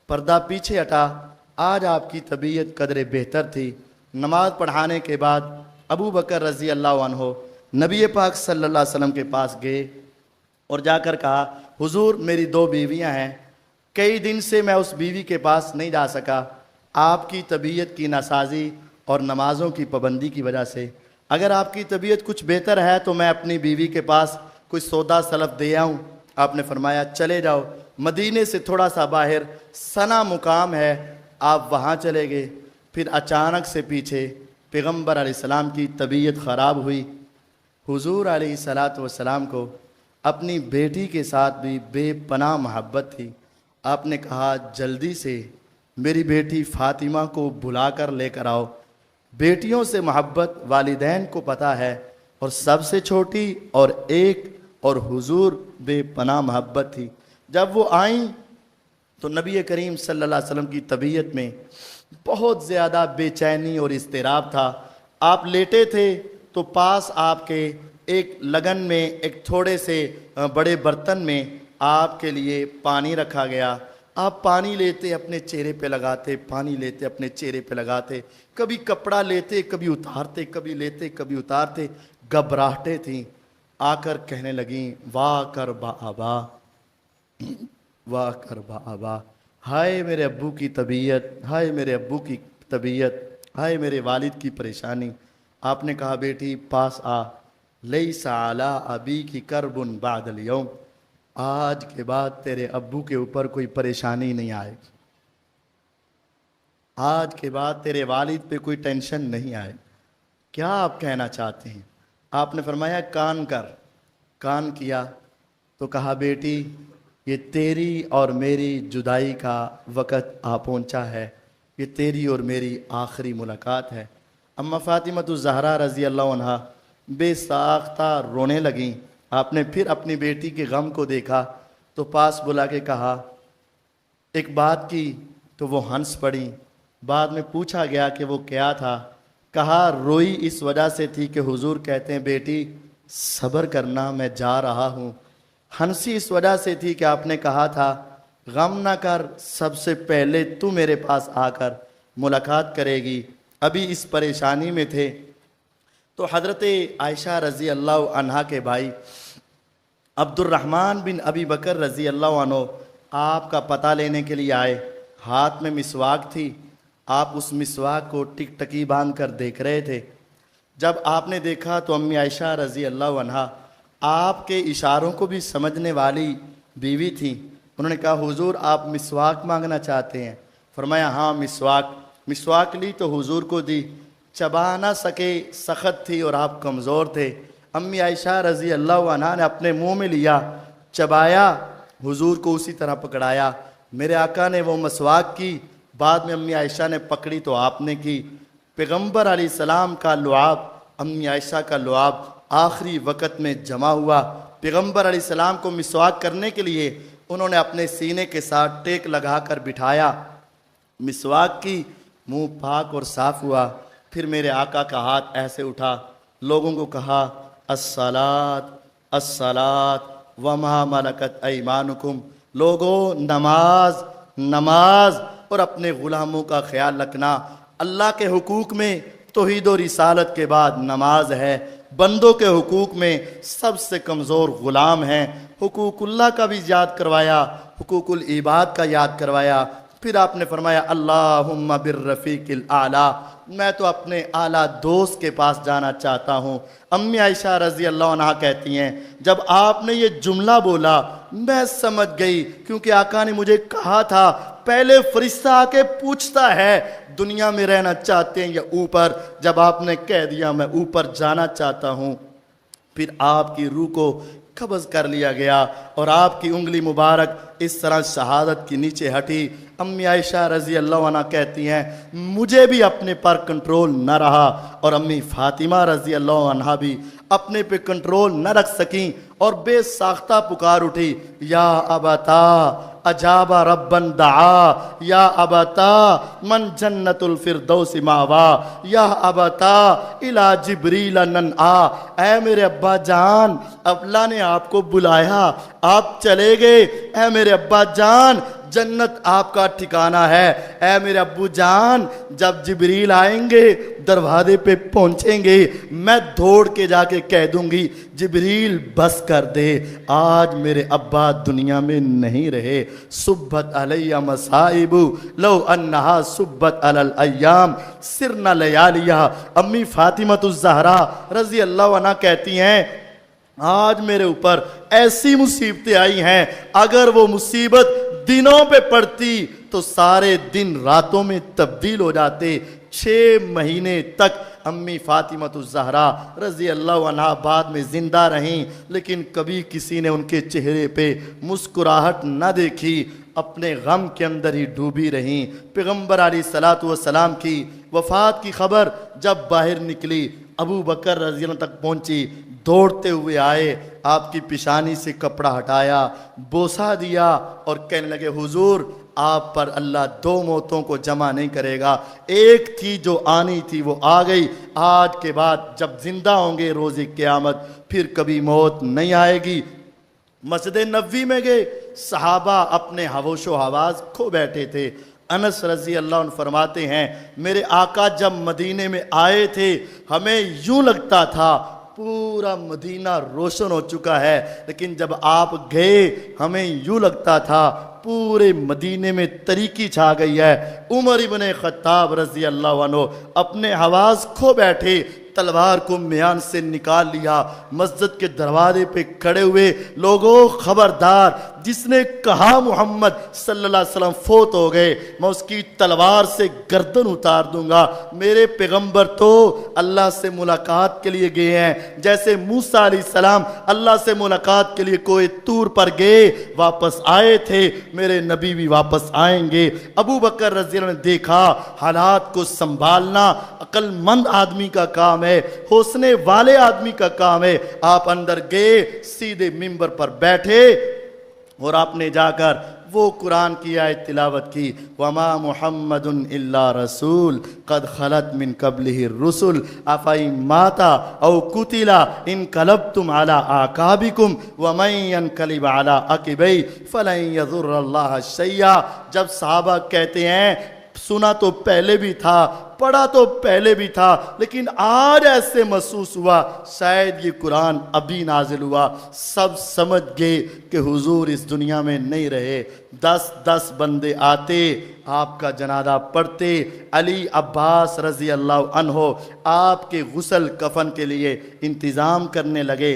Speaker 1: پردہ پیچھے ہٹا۔ آج آپ کی طبیعت قدر بہتر تھی۔ نماز پڑھانے کے بعد ابو بکر رضی اللہ عنہ نبی پاک صلی اللہ علیہ وسلم کے پاس گئے اور جا کر کہا حضور میری 2 بیویاں ہیں، کئی دن سے میں اس بیوی کے پاس نہیں جا سکا، آپ کی طبیعت کی ناسازی اور نمازوں کی پابندی کی وجہ سے، اگر آپ کی طبیعت کچھ بہتر ہے تو میں اپنی بیوی کے پاس کوئی سودا سلف دے آؤں۔ آپ نے فرمایا چلے جاؤ، مدینے سے تھوڑا سا باہر سنا مقام ہے، آپ وہاں چلے گئے۔ پھر اچانک سے پیچھے پیغمبر علیہ السلام کی طبیعت خراب ہوئی۔ حضور علیہ السلام کو اپنی بیٹی کے ساتھ بھی بے پناہ محبت تھی۔ آپ نے کہا جلدی سے میری بیٹی فاطمہ کو بلا کر لے کر آؤ۔ بیٹیوں سے محبت والدین کو پتہ ہے، اور سب سے چھوٹی اور ایک، اور حضور بے پناہ محبت تھی۔ جب وہ آئیں تو نبی کریم صلی اللہ علیہ وسلم کی طبیعت میں بہت زیادہ بے چینی اور اضطراب تھا۔ آپ لیٹے تھے تو پاس آپ کے ایک لگن میں ایک تھوڑے سے بڑے برتن میں آپ کے لیے پانی رکھا گیا۔ آپ پانی لیتے اپنے چہرے پہ لگاتے، پانی لیتے اپنے چہرے پہ لگاتے، کبھی کپڑا لیتے کبھی اتارتے، کبھی لیتے کبھی اتارتے، گھبراہٹیں تھیں۔ آ کر کہنے لگیں واہ کر با آبا، واہ کر با آبا، ہائے میرے ابو کی طبیعت، ہائے میرے ابو کی طبیعت۔ ہائے میرے والد کی پریشانی۔ آپ نے کہا بیٹی پاس آ، لیس علی ابی کی کربن بعد اليوم، آج کے بعد تیرے ابو کے اوپر کوئی پریشانی نہیں آئے گی، آج کے بعد تیرے والد پہ کوئی ٹینشن نہیں آئے۔ کیا آپ کہنا چاہتے ہیں؟ آپ نے فرمایا کان کر۔ کان کیا تو کہا بیٹی یہ تیری اور میری جدائی کا وقت آ پہنچا ہے، یہ تیری اور میری آخری ملاقات ہے۔ اما فاطمہ الزہرا رضی اللہ عنہا بے ساختہ رونے لگیں۔ آپ نے پھر اپنی بیٹی کے غم کو دیکھا تو پاس بلا کے کہا، ایک بات کی تو وہ ہنس پڑی۔ بعد میں پوچھا گیا کہ وہ کیا تھا، کہا روئی اس وجہ سے تھی کہ حضور کہتے ہیں بیٹی صبر کرنا، میں جا رہا ہوں۔ ہنسی اس وجہ سے تھی کہ آپ نے کہا تھا غم نہ کر، سب سے پہلے تو میرے پاس آ کر ملاقات کرے گی۔ ابھی اس پریشانی میں تھے تو حضرت عائشہ رضی اللہ عنہا کے بھائی عبد الرحمن بن ابی بکر رضی اللہ عنہ آپ کا پتہ لینے کے لیے آئے۔ ہاتھ میں مسواک تھی، آپ اس مسواک کو ٹک ٹکی باندھ کر دیکھ رہے تھے۔ جب آپ نے دیکھا تو امی عائشہ رضی اللہ عنہا آپ کے اشاروں کو بھی سمجھنے والی بیوی تھی، انہوں نے کہا حضور آپ مسواک مانگنا چاہتے ہیں؟ فرمایا ہاں مسواک۔ مسواک لی تو حضور کو دی، چبا نہ سکے، سخت تھی اور آپ کمزور تھے۔ امی عائشہ رضی اللہ عنہا نے اپنے منہ میں لیا، چبایا، حضور کو اسی طرح پکڑایا۔ میرے آقا نے وہ مسواک کی، بعد میں امی عائشہ نے پکڑی تو آپ نے کی۔ پیغمبر علیہ السلام کا لعاب، امی عائشہ کا لعاب آخری وقت میں جمع ہوا۔ پیغمبر علیہ السلام کو مسواک کرنے کے لیے انہوں نے اپنے سینے کے ساتھ ٹیک لگا کر بٹھایا، مسواک کی، منہ پاک اور صاف ہوا۔ پھر میرے آقا کا ہاتھ ایسے اٹھا، لوگوں کو کہا الصلاۃ الصلاۃ وما ملکت ایمانکم، لوگوں نماز نماز اور اپنے غلاموں کا خیال رکھنا۔ اللہ کے حقوق میں توحید و رسالت کے بعد نماز ہے، بندوں کے حقوق میں سب سے کمزور غلام ہیں۔ حقوق اللہ کا بھی یاد کروایا، حقوق العباد کا یاد کروایا۔ پھر آپ نے فرمایا اللہم بالرفیق الاعلیٰ، میں تو اپنے اعلیٰ دوست کے پاس جانا چاہتا ہوں۔ امی عائشہ رضی اللہ عنہا کہتی ہیں جب آپ نے یہ جملہ بولا میں سمجھ گئی، کیونکہ آقا نے مجھے کہا تھا پہلے فرشتہ آ کے پوچھتا ہے دنیا میں رہنا چاہتے ہیں یا اوپر۔ جب آپ نے کہہ دیا میں اوپر جانا چاہتا ہوں، پھر آپ کی روح کو قبض کر لیا گیا اور آپ کی انگلی مبارک اس طرح شہادت کی نیچے ہٹی۔ امی عائشہ رضی اللہ عنہ کہتی ہیں مجھے بھی اپنے پر کنٹرول نہ رہا، اور امی فاطمہ رضی اللہ عنہ بھی اپنے پہ کنٹرول نہ رکھ سکیں اور بے ساختہ پکار اٹھی، یا ابتا اجاب ربن دعا، یا ابتا من جنت الفردوس ماوا، یا ابتا الی جبریل ننعا، اے میرے ابا جان اللہ نے آپ کو بلایا، آپ چلے گئے، اے میرے ابا جان جنت آپ کا ٹھکانہ ہے، اے میرے ابو جان جب جبریل آئیں گے دروازے پہ پہنچیں گے میں دوڑ کے جا کے کہہ دوں گی جبریل بس کر دے، آج میرے ابا دنیا میں نہیں رہے۔ صبت علیہ مصائب لو انہا صبت علی الایام سرنا لیالیہ۔ امی فاطمہ الزہرا رضی اللہ عنہ کہتی ہیں آج میرے اوپر ایسی مصیبتیں آئی ہیں، اگر وہ مصیبت دنوں پہ پڑتی تو سارے دن راتوں میں تبدیل ہو جاتے۔ 6 مہینے تک امی فاطمہ الزہرا رضی اللہ عنہا بعد میں زندہ رہیں، لیکن کبھی کسی نے ان کے چہرے پہ مسکراہٹ نہ دیکھی، اپنے غم کے اندر ہی ڈوبی رہیں۔ پیغمبر علیہ الصلوۃ والسلام کی وفات کی خبر جب باہر نکلی، ابو بکر رضی اللہ عنہ تک پہنچی، دوڑتے ہوئے آئے، آپ کی پیشانی سے کپڑا ہٹایا، بوسہ دیا اور کہنے لگے حضور آپ پر اللہ 2 موتوں کو جمع نہیں کرے گا، ایک تھی جو آنی تھی وہ آ گئی، آج کے بعد جب زندہ ہوں گے روز قیامت پھر کبھی موت نہیں آئے گی۔ مسجد نبوی میں گئے، صحابہ اپنے ہوش و حواس کھو بیٹھے تھے۔ انس رضی اللہ عنہ فرماتے ہیں میرے آقا جب مدینے میں آئے تھے ہمیں یوں لگتا تھا پورا مدینہ روشن ہو چکا ہے، لیکن جب آپ گئے ہمیں یوں لگتا تھا پورے مدینے میں طریقی چھا گئی ہے۔ عمر ابن خطاب رضی اللہ عنہ اپنے حواس کھو بیٹھے، تلوار کو میان سے نکال لیا، مسجد کے دروازے پہ کھڑے ہوئے، لوگوں خبردار، جس نے کہا محمد صلی اللہ علیہ وسلم فوت ہو گئے میں اس کی تلوار سے گردن اتار دوں گا۔ میرے پیغمبر تو اللہ سے ملاقات کے لیے گئے ہیں، جیسے موسیٰ علیہ السلام اللہ سے ملاقات کے لیے کوہ طور پر گئے، واپس آئے تھے، میرے نبی بھی واپس آئیں گے۔ ابو بکر رضی اللہ عنہ نے دیکھا حالات کو سنبھالنا عقل مند آدمی کا کام ہے، حوصلے والے آدمی کا کام ہے۔ آپ اندر گئے، سیدھے منبر پر بیٹھے اور آپ نے جا کر وہ قرآن کی آیت تلاوت کی، وَمَا مُحَمَّدٌ إِلَّا رَسُولٌ قَدْ خَلَتْ مِن قَبْلِهِ الرُّسُلُ أَفَإِن مَاتَ أَوْ قُتِلَ انقلبتم عَلَىٰ أَعْقَابِكُمْ وَمَن يَنقلب عَلَىٰ عَقِبَيْهِ فَلَن يَضُرَّ اللَّهَ شَيْئًا۔ جب صحابہ کہتے ہیں سنا تو پہلے بھی تھا، پڑھا تو پہلے بھی تھا، لیکن آج ایسے محسوس ہوا شاید یہ قرآن ابھی نازل ہوا، سب سمجھ گئے کہ حضور اس دنیا میں نہیں رہے۔ 10 بندے آتے، آپ کا جنازہ پڑھتے، علی عباس رضی اللہ عنہ آپ کے غسل کفن کے لیے انتظام کرنے لگے۔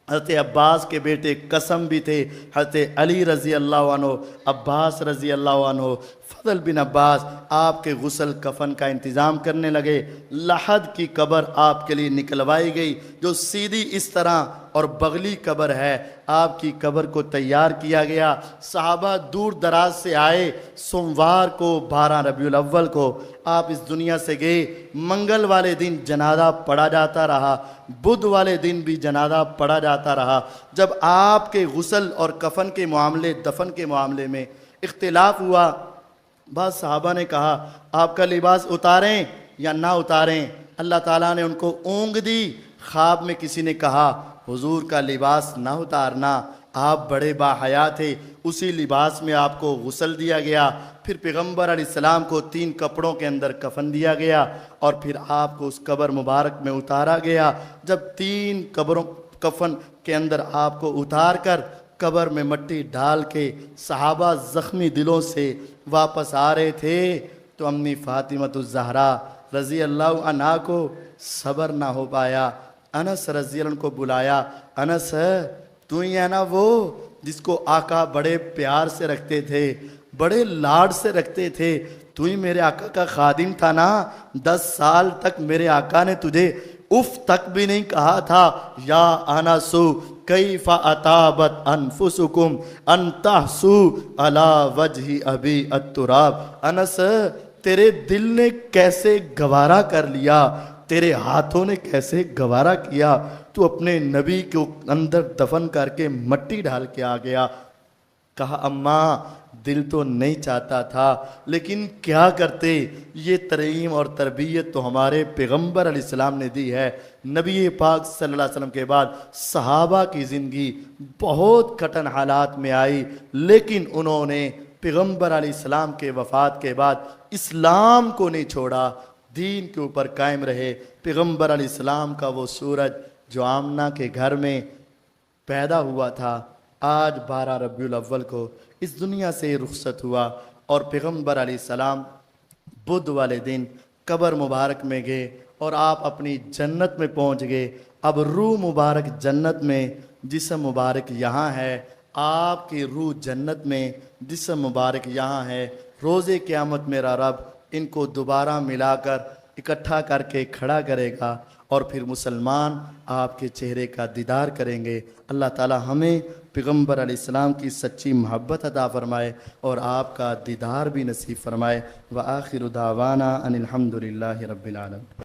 Speaker 1: حضرت عباس کے بیٹے قسم بھی تھے، حضرت علی رضی اللہ عنہ، عباس رضی اللہ عنہ، فضل بن عباس آپ کے غسل کفن کا انتظام کرنے لگے۔ لحد کی قبر آپ کے لیے نکلوائی گئی، جو سیدھی اس طرح اور بغلی قبر ہے، آپ کی قبر کو تیار کیا گیا۔ صحابہ دور دراز سے آئے، سوموار کو 12 ربیع الاول کو آپ اس دنیا سے گئے۔ منگل والے دن جنازہ پڑھا جاتا رہا، بدھ والے دن بھی جنازہ پڑھا جاتا رہا۔ جب آپ کے غسل اور کفن کے معاملے، دفن کے معاملے میں اختلاف ہوا، بعض صحابہ نے کہا آپ کا لباس اتاریں یا نہ اتاریں۔ اللہ تعالیٰ نے ان کو اونگ دی۔ خواب میں کسی نے کہا حضور کا لباس نہ اتارنا، آپ بڑے باحیا تھے، اسی لباس میں آپ کو غسل دیا گیا، پھر پیغمبر علیہ السلام کو 3 کپڑوں کے اندر کفن دیا گیا اور پھر آپ کو اس قبر مبارک میں اتارا گیا۔ جب 3 کفن کے اندر آپ کو اتار کر قبر میں مٹی ڈال کے صحابہ زخمی دلوں سے واپس آ رہے تھے تو امی فاطمۃ الزہرا رضی اللہ عنہا کو صبر نہ ہو پایا۔ انس رضی اللہ عنہ کو بلایا، انس تو ہی ہے نا وہ جس کو آقا بڑے پیار سے رکھتے تھے، بڑے لاڈ سے رکھتے تھے، تو ہی میرے آقا کا خادم تھا نا؟ 10 سال تک میرے آقا نے تجھے اف تک بھی نہیں کہا تھا۔ یا انسو کیف اطابت انفسکم ان تحسو علی وجہ ابی التراب۔ انس تیرے دل نے کیسے گوارا کر لیا، تیرے ہاتھوں نے کیسے گوارا کیا، تو اپنے نبی کو اندر دفن کر کے مٹی ڈال کے آ گیا۔ کہا اماں دل تو نہیں چاہتا تھا لیکن کیا کرتے، یہ ترہیم اور تربیت تو ہمارے پیغمبر علیہ السلام نے دی ہے۔ نبی پاک صلی اللہ علیہ وسلم کے بعد صحابہ کی زندگی بہت کٹن حالات میں آئی، لیکن انہوں نے پیغمبر علیہ السلام کے وفات کے بعد اسلام کو نہیں چھوڑا، دین کے اوپر قائم رہے۔ پیغمبر علیہ السلام کا وہ سورج جو آمنہ کے گھر میں پیدا ہوا تھا، آج 12 ربیع الاول کو اس دنیا سے رخصت ہوا، اور پیغمبر علیہ السلام بدھ والے دن قبر مبارک میں گئے اور آپ اپنی جنت میں پہنچ گئے۔ اب روح مبارک جنت میں، جسم مبارک یہاں ہے، آپ کی روح جنت میں، جسم مبارک یہاں ہے۔ روز قیامت میرا رب ان کو دوبارہ ملا کر اکٹھا کر کے کھڑا کرے گا، اور پھر مسلمان آپ کے چہرے کا دیدار کریں گے۔ اللہ تعالی ہمیں پیغمبر علیہ السلام کی سچی محبت عطا فرمائے اور آپ کا دیدار بھی نصیب فرمائے۔ وآخر دعوانا ان الحمد للہ رب العالمین۔